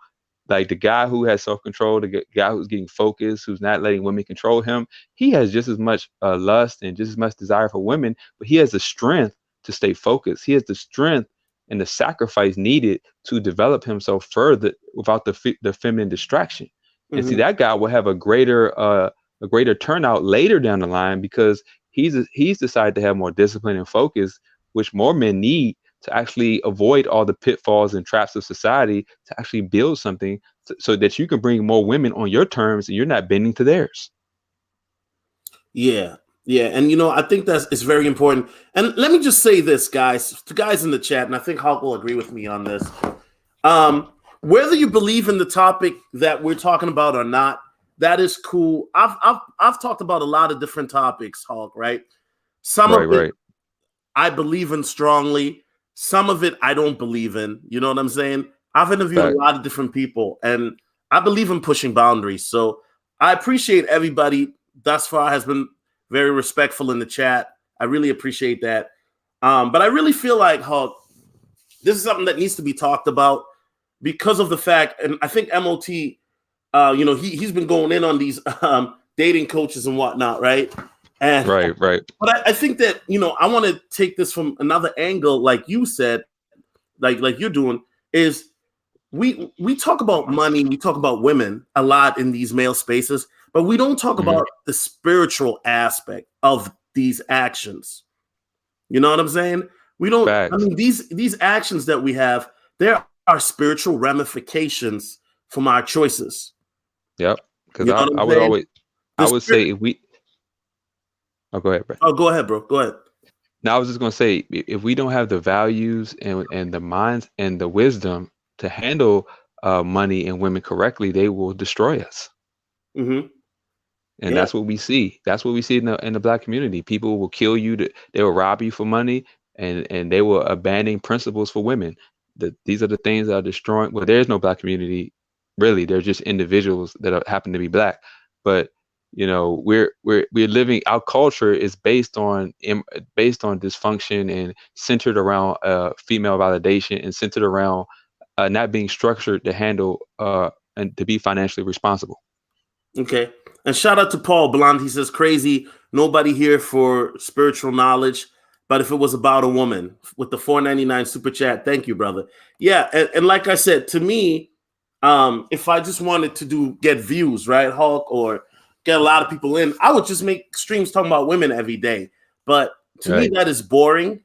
like the guy who has self-control, the guy who's getting focused, who's not letting women control him, he has just as much lust and just as much desire for women, but he has the strength to stay focused. He has the strength and the sacrifice needed to develop himself further without the feminine distraction. And see, that guy will have a greater turnout later down the line, because he's decided to have more discipline and focus, which more men need to actually avoid all the pitfalls and traps of society, to actually build something so that you can bring more women on your terms and you're not bending to theirs. Yeah. And, I think it's very important. And let me just say this, guys, to guys in the chat, and I think Hulk will agree with me on this. Whether you believe in the topic that we're talking about or not, that is cool. I've talked about a lot of different topics, Hulk, right? Some of it I believe in strongly. Some of it I don't believe in. You know what I'm saying? I've interviewed a lot of different people, and I believe in pushing boundaries. So I appreciate everybody thus far has been very respectful in the chat. I really appreciate that. But I really feel like, Hulk, this is something that needs to be talked about because of the fact, and I think MOT, he's been going in on these dating coaches and whatnot, right? And right. But I think that, I want to take this from another angle, like you said, like you're doing, is we talk about money, we talk about women a lot in these male spaces, but we don't talk about the spiritual aspect of these actions. You know what I'm saying? We don't. Facts. I mean, these actions that we have, there are spiritual ramifications from our choices. Yep. Because I would say if we Oh, go ahead, bro. Oh, go ahead, bro. Go ahead. Now, I was just gonna say, if we don't have the values and the minds and the wisdom to handle money and women correctly, they will destroy us. Mm-hmm. And Yeah. that's what we see. That's what we see in the black community. People will kill you. They will rob you for money, and they will abandon principles for women. These are the things that are destroying. Well, there is no black community, really. They're just individuals that happen to be black. But we're living. Our culture is based on dysfunction and centered around female validation and centered around not being structured to handle and to be financially responsible. Okay. And shout out to Paul Blond. He says, crazy. Nobody here for spiritual knowledge. But if it was about a woman with the 4.99 super chat, thank you, brother. Yeah. And like I said, to me, if I just wanted to get views, right, Hulk, or get a lot of people in, I would just make streams talking about women every day. But to me, Right. that is boring.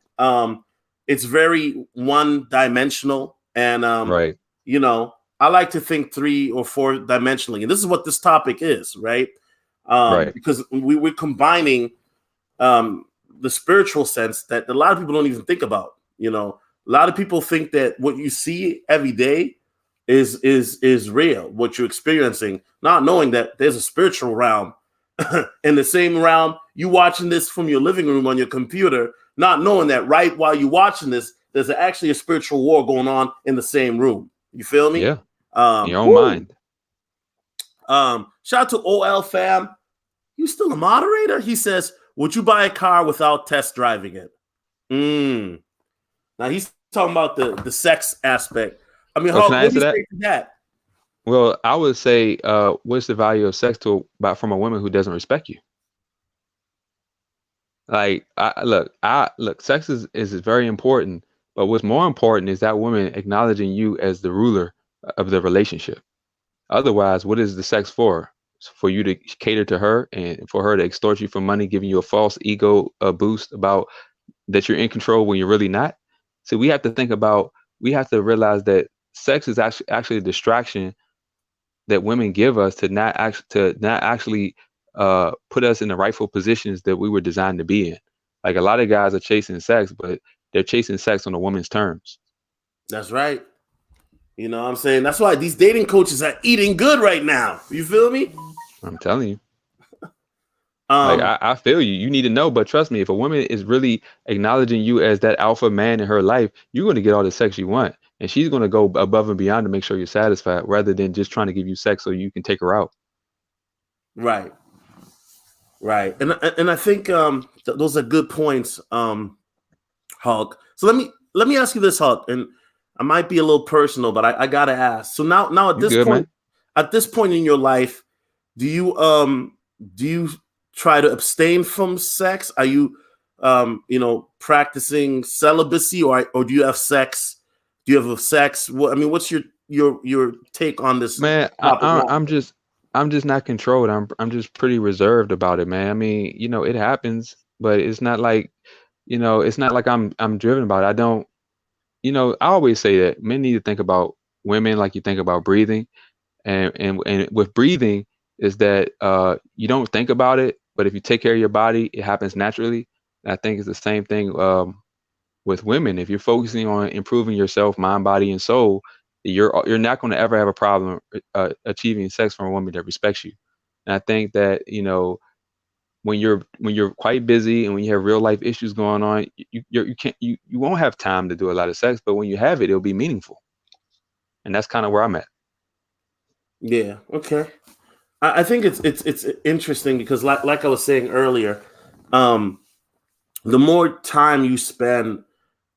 It's very one dimensional. And, Right. you know, I like to think 3 or 4 dimensionally. And this is what this topic is, right? Right. Because we're combining the spiritual sense that a lot of people don't even think about. You know, a lot of people think that what you see every day is real, what you're experiencing, not knowing that there's a spiritual realm in the same realm. You watching this from your living room on your computer, not knowing that right while you're watching this, there's actually a spiritual war going on in the same room. You feel me? Yeah. In your own Woo. mind. Shout out to OL fam. You still a moderator? He says, would you buy a car without test driving it? Now he's talking about the sex aspect. I mean, Oh, can Hulk, I what do answer you that? say to that? Well, I would say, what's the value of sex from a woman who doesn't respect you? Like, I look, sex is very important, but what's more important is that woman acknowledging you as the ruler of the relationship. Otherwise, what is the sex for? It's for you to cater to her and for her to extort you for money, giving you a false ego boost about that you're in control when you're really not. So we have to realize that sex is actually a distraction that women give us to not actually put us in the rightful positions that we were designed to be in. Like a lot of guys are chasing sex, but they're chasing sex on a woman's terms. That's right. You know what I'm saying? That's why these dating coaches are eating good right now. You feel me? I'm telling you. Like Um, I feel you. You need to know, but trust me, if a woman is really acknowledging you as that alpha man in her life, you're going to get all the sex you want, and she's going to go above and beyond to make sure you're satisfied, rather than just trying to give you sex so you can take her out. right, right. And I think those are good points, Hulk. So let me ask you this, Hulk, and I might be a little personal, but I gotta ask. So now You good, man? at this point in your life, do you try to abstain from sex? Are you practicing celibacy, or do you have sex? Do you have a sex? What I mean, what's your take on this Man, topic now? I'm just not controlled. I'm just pretty reserved about it, man. I mean, it happens, but it's not like, it's not like I'm driven about it. I don't, I always say that men need to think about women like you think about breathing. And with breathing is that you don't think about it, but if you take care of your body, it happens naturally. And I think it's the same thing with women. If you're focusing on improving yourself, mind, body, and soul, you're not going to ever have a problem achieving sex from a woman that respects you. And I think that when you're quite busy and when you have real life issues going on, you won't have time to do a lot of sex. But when you have it, it'll be meaningful, and that's kind of where I'm at. Yeah. Okay. I think it's interesting because like I was saying earlier, um, the more time you spend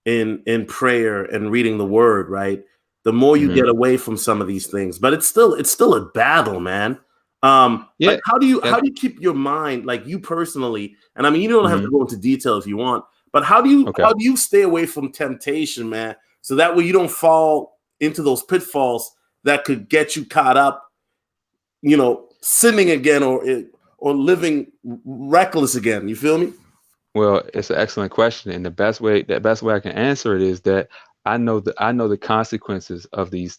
in prayer and reading the word, right, the more you Hmm. get away from some of these things. But it's still a battle, man. Like Yeah. how do you keep your mind, like you personally, and I mean you don't have to Hmm. go into detail if you want, but Okay. how do you stay away from temptation, man? So that way you don't fall into those pitfalls that could get you caught up, sinning again or living reckless again. You feel me? Well, it's an excellent question, and the best way I can answer it is that I know the consequences of these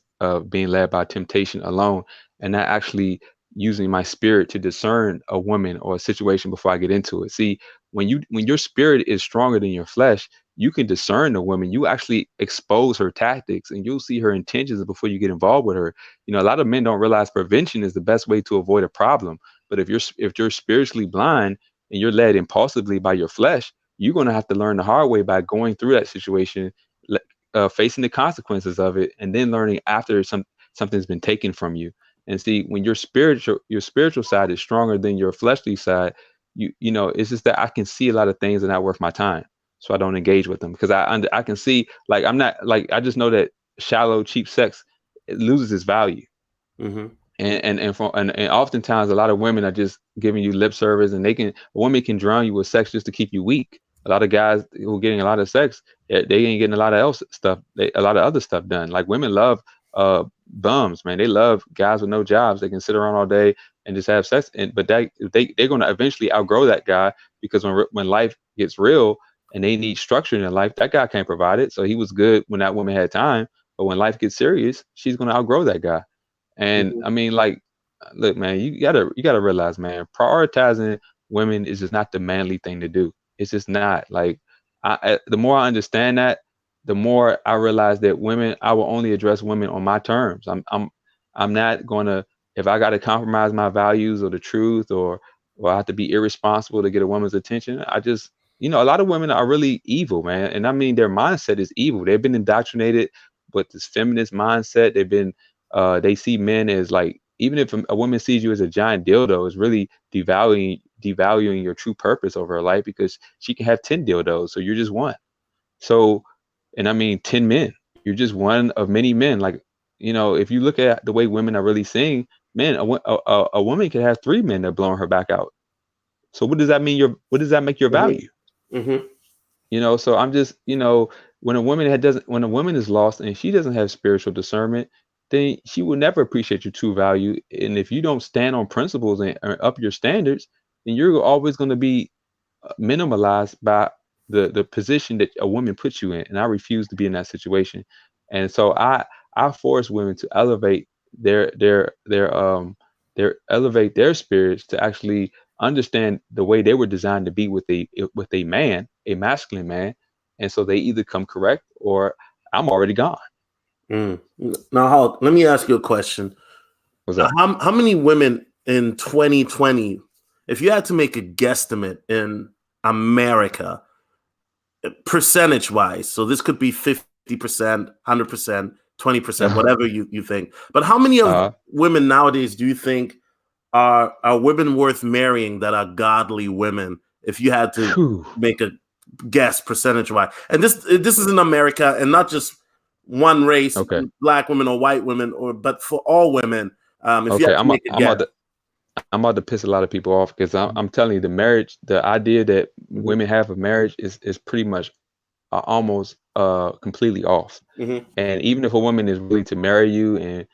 being led by temptation alone, and that actually using my spirit to discern a woman or a situation before I get into it. See, when your spirit is stronger than your flesh, you can discern the woman. You actually expose her tactics and you'll see her intentions before you get involved with her. You know, a lot of men don't realize prevention is the best way to avoid a problem. But if you're spiritually blind and you're led impulsively by your flesh, you're going to have to learn the hard way by going through that situation, facing the consequences of it, and then learning after something's been taken from you. And see, when your spiritual side is stronger than your fleshly side, you know, it's just that I can see a lot of things that are not worth my time, so I don't engage with them because I can see, like, I'm not, like, I just know that shallow, cheap sex, it loses its value. Mm-hmm. And oftentimes a lot of women are just giving you lip service, and a woman can drown you with sex just to keep you weak. A lot of guys who are getting a lot of sex, they ain't getting a lot of else stuff, a lot of other stuff done. Like, women love bums, man. They love guys with no jobs. They can sit around all day and just have sex, but they're going to eventually outgrow that guy, because when life gets real and they need structure in their life, that guy can't provide it. So he was good when that woman had time, but when life gets serious, she's going to outgrow that guy. And Mm-hmm. I mean, like, look, man, you gotta realize, man, prioritizing women is just not the manly thing to do. It's just not. Like, the more I understand that, the more I realize that I will only address women on my terms. I'm not gonna, if I gotta compromise my values or the truth, or I have to be irresponsible to get a woman's attention. A lot of women are really evil, man. And I mean, their mindset is evil. They've been indoctrinated with this feminist mindset. They see men as, like, even if a woman sees you as a giant dildo, it's really devaluing your true purpose over her life, because she can have 10 dildos, so you're just one. So, and I mean 10 men. You're just one of many men. Like, if you look at the way women are really seeing men, a woman can have 3 men that are blowing her back out. So what does that mean? What does that make your Mm-hmm. value? Mm-hmm. So I'm just, when a woman is lost and she doesn't have spiritual discernment, then she will never appreciate your true value. And if you don't stand on principles and up your standards, then you're always going to be minimalized by the position that a woman puts you in. And I refuse to be in that situation. And so I force women to elevate their spirits, to actually understand the way they were designed to be with a man, a masculine man. And so they either come correct, or I'm already gone. Mm. Now, Hulk, let me ask you a question. What's that? How many women in 2020, if you had to make a guesstimate in America, percentage wise, so this could be 50%, 100%, 20%, whatever you think, but how many of women nowadays do you think are women worth marrying that are godly women, if you had to Whew. make a guess percentage wise? And this is in America, and not just one race, Okay. black women or white women, but for all women. If you Okay. had to make a guess. I'm about to piss a lot of people off, because I'm telling you, the idea that Mm-hmm. women have of marriage is pretty much almost completely off. Mm-hmm. And even if a woman is willing to marry you, and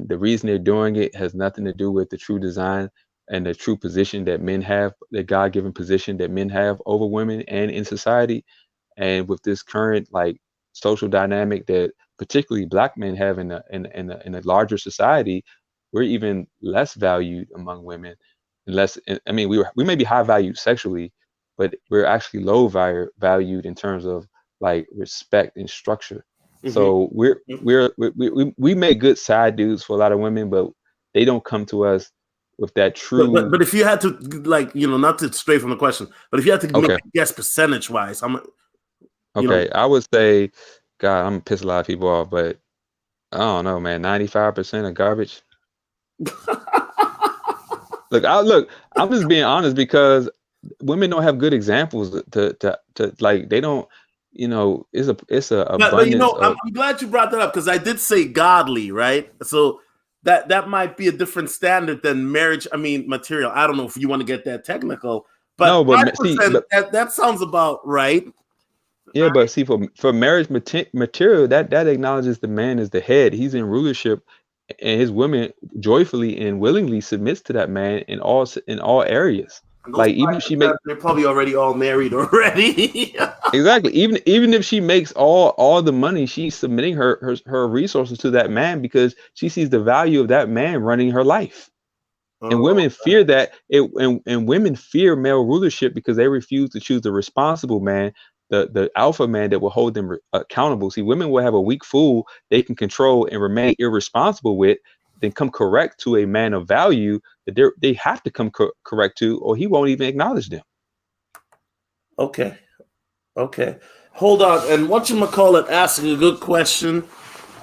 the reason they're doing it has nothing to do with the true design and the true position that men have, the God-given position that men have over women and in society, and with this current, like, social dynamic that particularly black men have in a larger society, we're even less valued among women. Unless, I mean, we may be high valued sexually, but we're actually low valued in terms of, like, respect and structure. Mm-hmm. So we make good side dudes for a lot of women, but they don't come to us with that true. But if you had to, like, not to stray from the question, but if you had to make Okay. a guess percentage wise, Okay, I would say, God, I'm gonna piss a lot of people off, but I don't know, man. 95% of garbage. Look, I'm just being honest, because women don't have good examples to like, they don't, it's a but abundance of. I'm glad you brought that up, because I did say godly, right? So that might be a different standard than marriage. I mean, material. I don't know if you want to get that technical, but No, but 5%, that sounds about right. yeah, but see, for marriage material, that acknowledges the man as the head. He's in rulership, and his women joyfully and willingly submits to that man in all areas. And those Like, even if she 5%, make they're probably already all married already. exactly, even if she makes all the money, she's submitting her resources to that man, because she sees the value of that man running her life. And Oh, women fear that and women fear male rulership because they refuse to choose the responsible man, the alpha man that will hold them accountable. See, women will have a weak fool they can control and remain irresponsible with, then come correct to a man of value that they have to come correct to, or he won't even acknowledge them. okay. Okay. Hold on. And whatchamacallit asking a good question.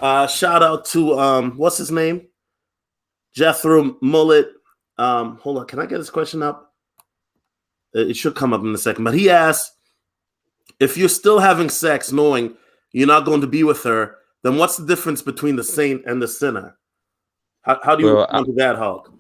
Shout out to what's his name? Jethro Mullet. Hold on. Can I get his question up? It should come up in a second. But he asked, if you're still having sex knowing you're not going to be with her, then what's the difference between the saint and the sinner? How do you Well, respond to that, Hulk?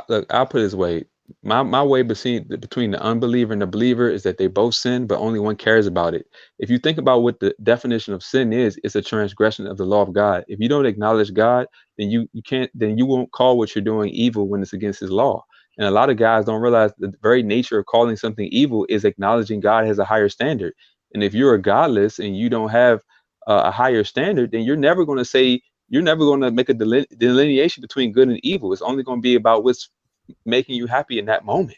look, I'll put it this way. My way between the unbeliever and the believer is that they both sin, but only one cares about it. If you think about what the definition of sin is, it's a transgression of the law of God. If you don't acknowledge God, then you can't then you won't call what you're doing evil when it's against his law. And a lot of guys don't realize the very nature of calling something evil is acknowledging God has a higher standard. And if you're a godless and you don't have a higher standard, then you're never going to make a delineation between good and evil. It's only going to be about what's making you happy in that moment.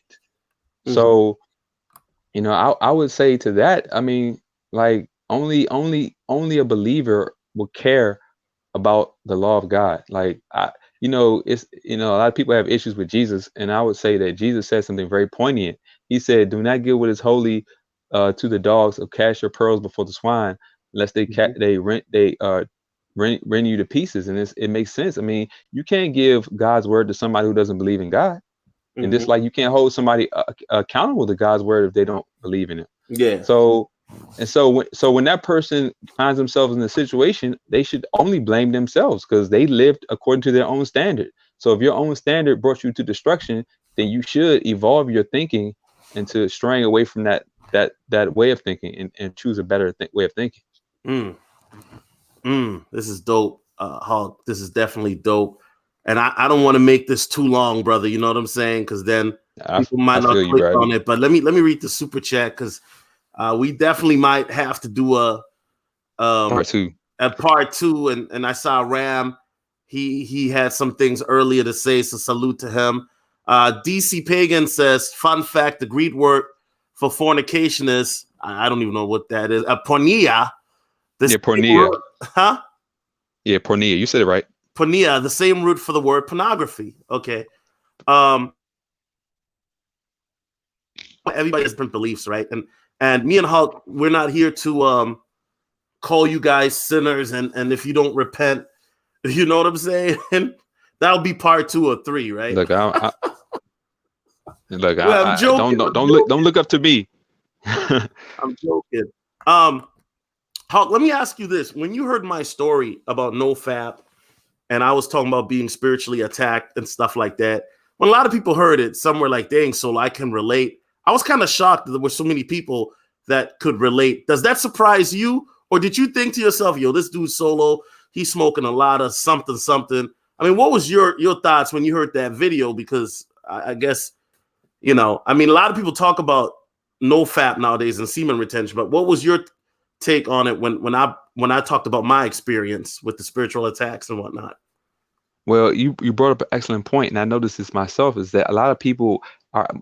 Mm-hmm. So, I would say to that, I mean, like only a believer will care about the law of God. Like it's a lot of people have issues with Jesus, and I would say that Jesus said something very poignant. He said, "Do not give what is holy to the dogs, or cast your pearls before the swine, lest they rent you to pieces." And it makes sense. I mean, you can't give God's word to somebody who doesn't believe in God, and just Mm-hmm. like you can't hold somebody accountable to God's word if they don't believe in it. Yeah. So when that person finds themselves in a situation, they should only blame themselves because they lived according to their own standard. So if your own standard brought you to destruction, then you should evolve your thinking into straying away from that way of thinking and choose a better way of thinking. Mm. This is dope, Hulk. This is definitely dope. And I don't want to make this too long, brother. You know what I'm saying? Because then people might I not feel you, click bro. on it. But let me read the super chat because we definitely might have to do Part two. a part two. And I saw Ram. He had some things earlier to say, so salute to him. DC Pagan says, fun fact: the Greek word for fornication is I don't even know what that is. Pornea. Yeah, pornea. Huh? Yeah, pornea. You said it right. Pornea, the same root for the word pornography. Okay. Um, everybody has different beliefs, right? And me and Hulk, we're not here to call you guys sinners, and if you don't repent, you know what I'm saying? That'll be part 2 or 3, right? Look, look, Well, I'm joking. don't look up to me. I'm joking. Hulk, let me ask you this: when you heard my story about NoFap, and I was talking about being spiritually attacked and stuff like that, when a lot of people heard it, some were like, "Dang, so I can relate." I was kind of shocked that there were so many people that could relate. Does that surprise you, or did you think to yourself, "Yo, this dude Solo, he's smoking a lot of something, something"? I mean, what was your thoughts when you heard that video? Because I guess I mean, a lot of people talk about NoFap nowadays and semen retention, but what was your take on it when I talked about my experience with the spiritual attacks and whatnot? Well, you brought up an excellent point, and I noticed this myself, is that a lot of people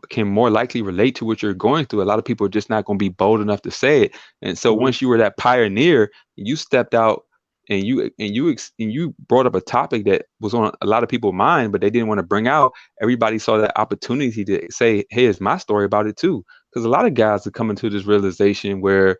can more likely relate to what you're going through. A lot of people are just not going to be bold enough to say it. And so Mm-hmm. once you were that pioneer, you stepped out and you brought up a topic that was on a lot of people's mind, but they didn't want to bring out. Everybody saw that opportunity to say, "Hey, it's my story about it too." Because a lot of guys are coming to this realization where,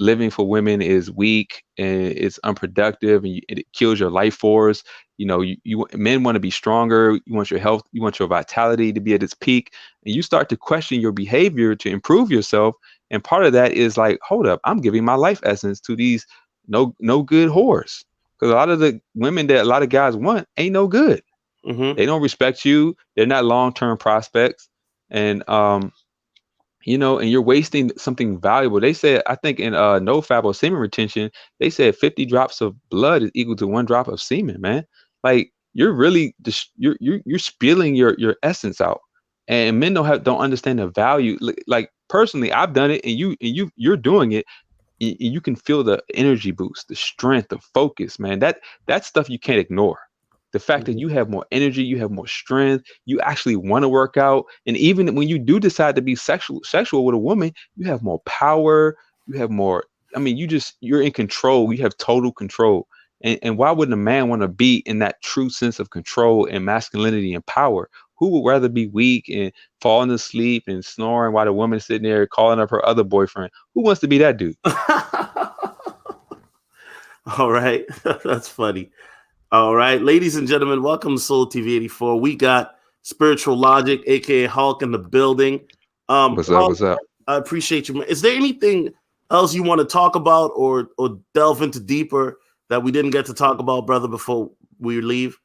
living for women is weak and it's unproductive and it kills your life force. Men want to be stronger. You want your health, you want your vitality to be at its peak, and you start to question your behavior to improve yourself. And part of that is like, hold up, I'm giving my life essence to these no good whores, because a lot of the women that a lot of guys want ain't no good. Mm-hmm. They don't respect you. They're not long-term prospects, and and you're wasting something valuable. They said, I think in NoFap or semen retention, they said 50 drops of blood is equal to 1 drop of semen, man. Like you're really just you're spilling your essence out, and men don't understand the value. Like personally, I've done it, and you're doing it. You can feel the energy boost, the strength, the focus, man. That stuff you can't ignore. The fact that you have more energy, you have more strength, you actually want to work out. And even when you do decide to be sexual with a woman, you have more power, you have more, I mean, you're in control, you have total control. And why wouldn't a man want to be in that true sense of control and masculinity and power? Who would rather be weak and falling asleep and snoring while the woman's sitting there calling up her other boyfriend? Who wants to be that dude? All right. That's funny. All right. Ladies and gentlemen, welcome to Soul TV 84. We got Spiritual Logic, aka Hulk, in the building. What's up? Hulk, What's up? I appreciate you. Is there anything else you want to talk about or delve into deeper that we didn't get to talk about, brother, before we leave?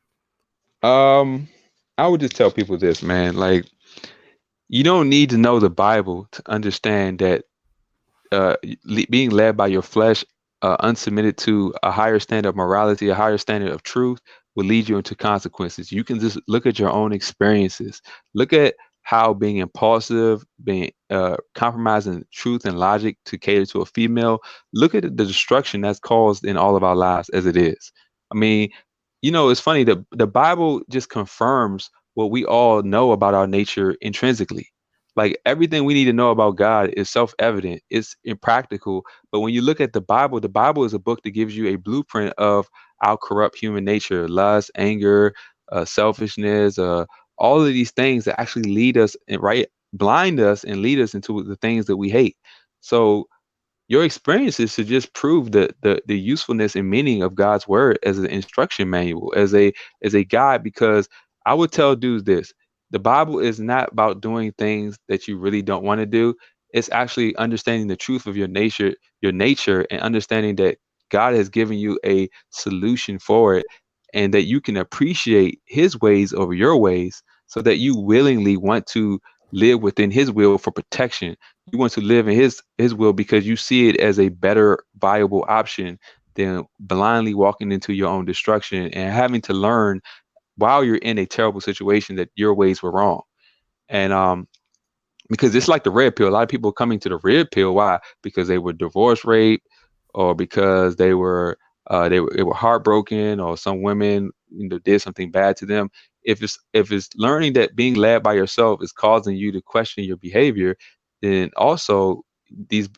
I would just tell people this, man. Like, you don't need to know the Bible to understand that being led by your flesh, unsubmitted to a higher standard of morality, a higher standard of truth, will lead you into consequences. You can just look at your own experiences. Look at how being impulsive, being compromising truth and logic to cater to a female. Look at the destruction that's caused in all of our lives as it is. I mean, it's funny. The Bible just confirms what we all know about our nature intrinsically. Like everything we need to know about God is self-evident, it's impractical. But when you look at the Bible is a book that gives you a blueprint of our corrupt human nature, lust, anger, selfishness, all of these things that actually lead us and blind us and lead us into the things that we hate. So your experiences should just prove the usefulness and meaning of God's word as an instruction manual, as a guide. Because I would tell dudes this: the Bible is not about doing things that you really don't want to do. It's actually understanding the truth of your nature, and understanding that God has given you a solution for it, and that you can appreciate His ways over your ways, so that you willingly want to live within His will for protection. You want to live in his will because you see it as a better viable option than blindly walking into your own destruction and having to learn while you're in a terrible situation that your ways were wrong. And because it's like the red pill. A lot of people coming to the red pill. Why? Because they were divorce raped, or because they were heartbroken, or some women did something bad to them. If it's learning that being led by yourself is causing you to question your behavior, then also these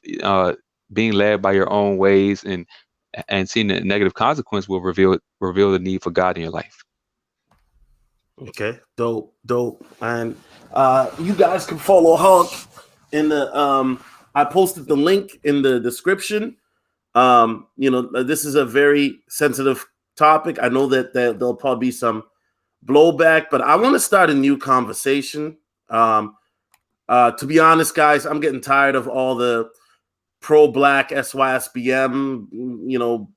being led by your own ways and seeing the negative consequence will reveal the need for God in your life. Okay, dope. And you guys can follow Hulk in the I posted the link in the description. This is a very sensitive topic. I know that there'll probably be some blowback, but I want to start a new conversation. To be honest, guys, I'm getting tired of all the pro-black SYSBM,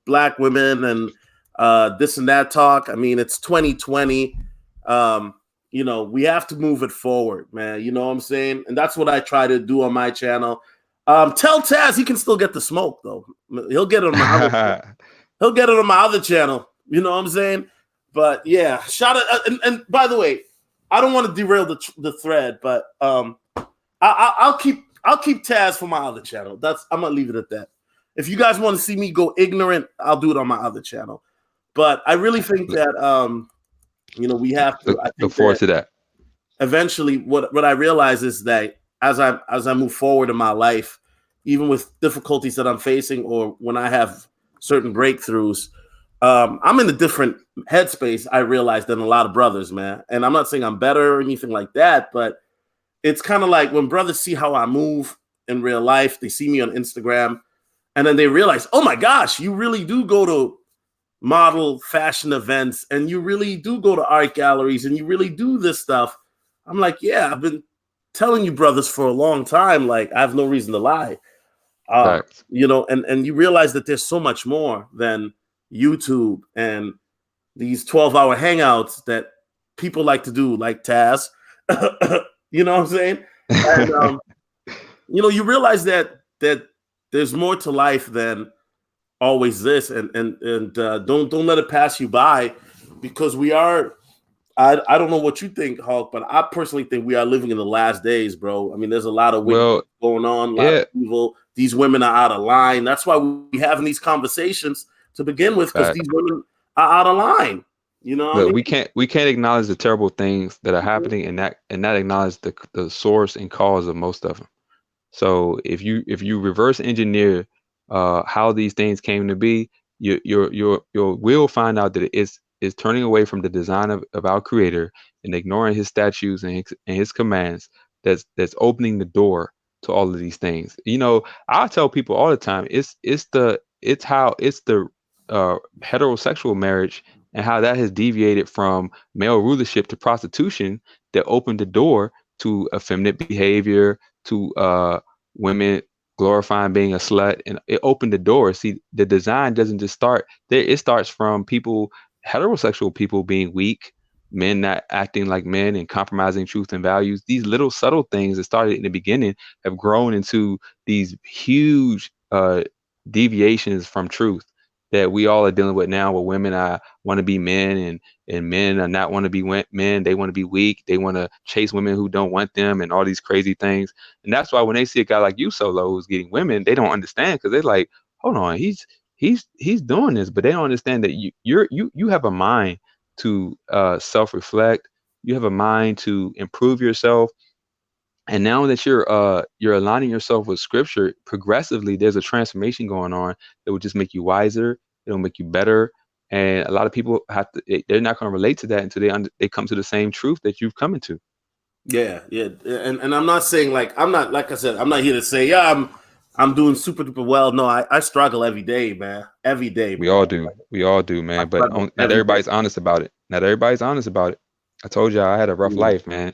black women and this and that talk. I mean, it's 2020. We have to move it forward, man. You know what I'm saying? And that's what I try to do on my channel. Tell Taz he can still get the smoke, though. He'll get it on my other channel. You know what I'm saying? But yeah, shout out. And by the way, I don't want to derail the thread, but I'll keep Taz for my other channel. I'm gonna leave it at that. If you guys want to see me go ignorant, I'll do it on my other channel. But I really think that we have to. I think look forward to that. Eventually, what I realize is that as I move forward in my life, even with difficulties that I'm facing, or when I have certain breakthroughs, I'm in a different headspace, I realize, than a lot of brothers, man. And I'm not saying I'm better or anything like that, but it's kind of like when brothers see how I move in real life, they see me on Instagram, and then they realize, oh my gosh, you really do go to model fashion events, and you really do go to art galleries, and you really do this stuff. I'm like, yeah, I've been telling you brothers for a long time. Like, I have no reason to lie. And you realize that there's so much more than YouTube and these 12-hour hangouts that people like to do, like Taz. You know what I'm saying? And, you realize that there's more to life than always this, and don't let it pass you by, because we are. I don't know what you think, Hulk, but I personally think we are living in the last days, bro. I mean, there's a lot of wickedness going on, a lot of evil. These women are out of line. That's why we're having these conversations to begin with, because these women are out of line. You know what I But mean? we can't acknowledge the terrible things that are happening, and not acknowledge the source and cause of most of them. So if you reverse engineer how these things came to be, you will find out that it's turning away from the design of our Creator and ignoring His statutes and His commands. That's opening the door to all of these things. I tell people all the time, it's the heterosexual marriage and how that has deviated from male rulership to prostitution that opened the door to effeminate behavior, to women glorifying being a slut, and it opened the door. See, the design doesn't just start there; it starts from people, heterosexual people being weak, men not acting like men, and compromising truth and values. These little subtle things that started in the beginning have grown into these huge deviations from truth that we all are dealing with now, where women want to be men, and men are not want to be men. They want to be weak. They want to chase women who don't want them, and all these crazy things. And that's why when they see a guy like you, Solo, who's getting women, they don't understand, because they're like, hold on, he's doing this, but they don't understand that you have a mind to self-reflect. You have a mind to improve yourself. And now that you're aligning yourself with scripture progressively, there's a transformation going on that will just make you wiser. It'll make you better. And a lot of people they're not going to relate to that until they come to the same truth that you've come into. Yeah, yeah, and I'm not saying like I'm not like I said I'm not here to say yeah I'm doing super duper well. No, I struggle every day, man. Every day, We bro. all do. We all do, I man. But struggle not every day. everybody's honest about it. Not everybody's honest about it. I told you I had a rough Mm. life, man.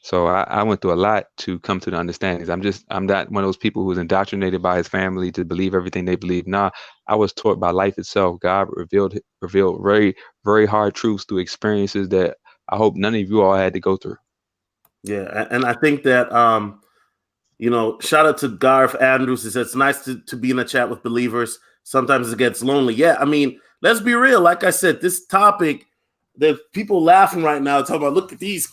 So I went through a lot to come to the understandings. I'm not one of those people who's indoctrinated by his family to believe everything they believe. Nah, I was taught by life itself. God revealed very, very hard truths through experiences that I hope none of you all had to go through. Yeah, and I think that shout out to Garth Andrews. He says it's nice to be in a chat with believers. Sometimes it gets lonely. Yeah, I mean, let's be real. Like I said, this topic, the people laughing right now talking about look at these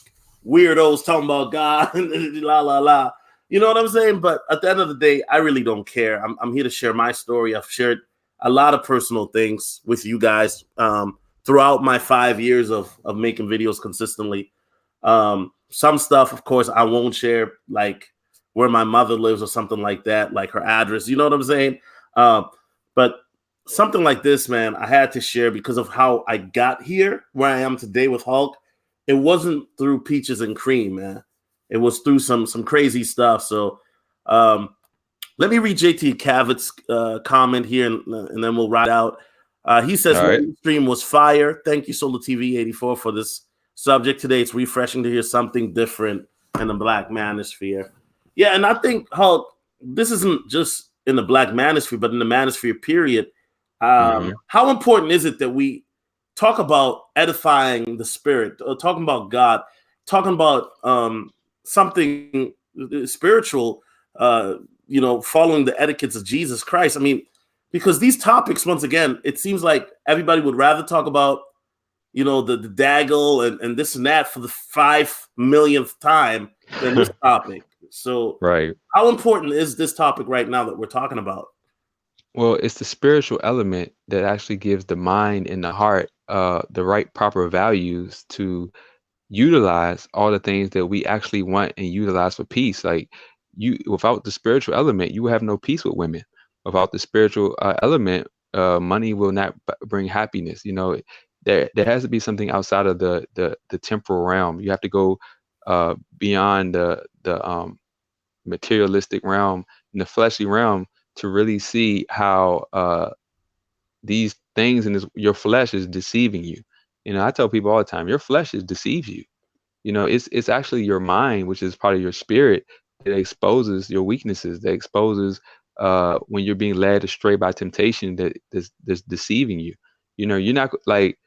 weirdos talking about God and la la la. You know what I'm saying? But at the end of the day, I really don't care. I'm here to share my story. I've shared a lot of personal things with you guys throughout my 5 years of making videos consistently. Some stuff, of course, I won't share, like where my mother lives or something like that, like her address. You know what I'm saying? But something like this, man, I had to share because of how I got here, where I am today with Hulk. It wasn't through peaches and cream, man. It was through some crazy stuff. So let me read JT Cavit's comment here, and then we'll ride out. He says, All right. "Man, the stream was fire. Thank you, Solo TV 84, for this subject today. It's refreshing to hear something different in the Black Manosphere." Yeah, and I think Hulk, this isn't just in the Black Manosphere, but in the Manosphere period. Mm-hmm. How important is it that we talk about edifying the spirit, talking about God, talking about something spiritual? Following the etiquettes of Jesus Christ. I mean, because these topics, once again, it seems like everybody would rather talk about, the daggle and this and that for the 5 millionth time than this topic. So, Right. how important is this topic right now that we're talking about? Well, it's the spiritual element that actually gives the mind and the heart the right proper values to utilize all the things that we actually want and utilize for peace. Like, without the spiritual element, you will have no peace with women. Without the spiritual element, money will not bring happiness. There has to be something outside of the temporal realm. You have to go beyond the materialistic realm and the fleshly realm to really see how these things in your flesh is deceiving you. I tell people all the time, your flesh is deceives you. It's actually your mind, which is part of your spirit, that exposes your weaknesses, that exposes when you're being led astray by temptation that's deceiving you. You're not like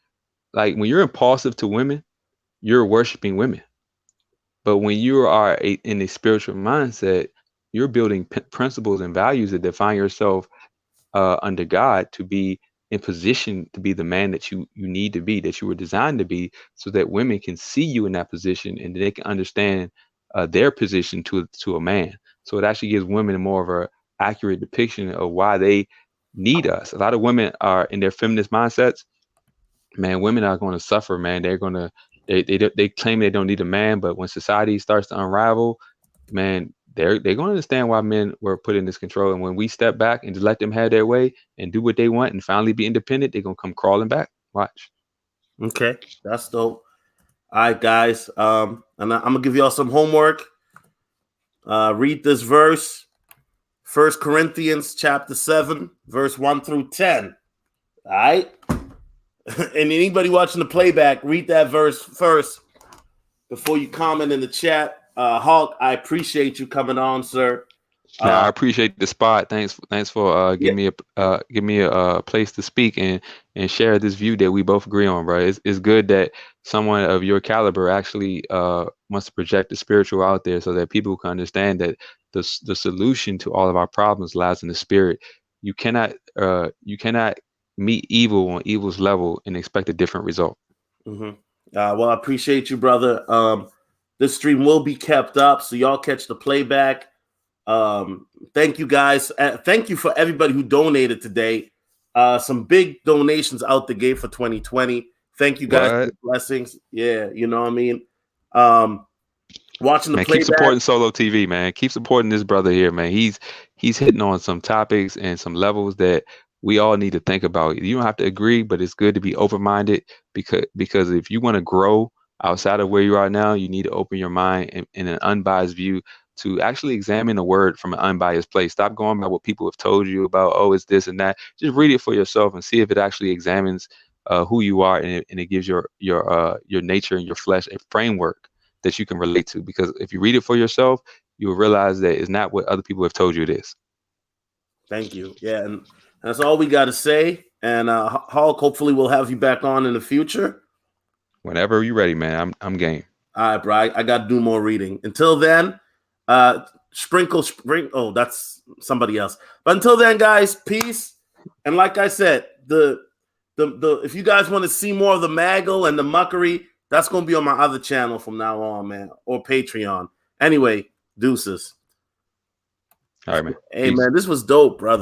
when you're impulsive to women, you're worshiping women. But when you are in a spiritual mindset, you're building principles and values that define yourself under God to be in position to be the man that you need to be, that you were designed to be, so that women can see you in that position and they can understand their position to a man. So it actually gives women more of a accurate depiction of why they need us. A lot of women are in their feminist mindsets. man, women are going to suffer, man. They're going to they claim they don't need a man, but when society starts to unravel, man, they're going to understand why men were put in this control. And when we step back and just let them have their way and do what they want and finally be independent, they're going to come crawling back. Watch. Okay, that's dope. All right, guys. And I'm gonna give y'all some homework. Read this verse, 1 Corinthians chapter 7, verse 1 through 10. All right. And anybody watching the playback, read that verse first before you comment in the chat. Hulk, I appreciate you coming on, sir. Now I appreciate the spot. Thanks for Yeah. give me a place to speak and share this view that we both agree on, bro. It's good that someone of your caliber actually wants to project the spiritual out there so that people can understand that the solution to all of our problems lies in the spirit. You cannot meet evil on evil's level and expect a different result. Mm-hmm. Well, I appreciate you, brother. This stream will be kept up, so y'all catch the playback. Thank you, guys. Thank you for everybody who donated today. Some big donations out the gate for 2020. Thank you, guys, for the blessings. Yeah, you know what I mean. Watching the playback. Keep supporting Solo TV, man. Keep supporting this brother here, man. He's hitting on some topics and some levels that we all need to think about. You don't have to agree, but it's good to be open-minded because if you want to grow outside of where you are now, you need to open your mind in an unbiased view to actually examine a word from an unbiased place. Stop going by what people have told you about, oh, it's this and that. Just read it for yourself and see if it actually examines who you are and it gives your nature and your flesh a framework that you can relate to. Because if you read it for yourself, you will realize that it's not what other people have told you it is. Thank you. Yeah, and that's all we got to say. And Hulk, hopefully we'll have you back on in the future. Whenever you're ready, man. I'm game. All right, bro. I got to do more reading. Until then, sprinkle. Oh, that's somebody else. But until then, guys, peace. And like I said, the if you guys want to see more of the Maggle and the muckery, that's going to be on my other channel from now on, man, or Patreon. Anyway, deuces. All right, man. Hey, man, this was dope, brother.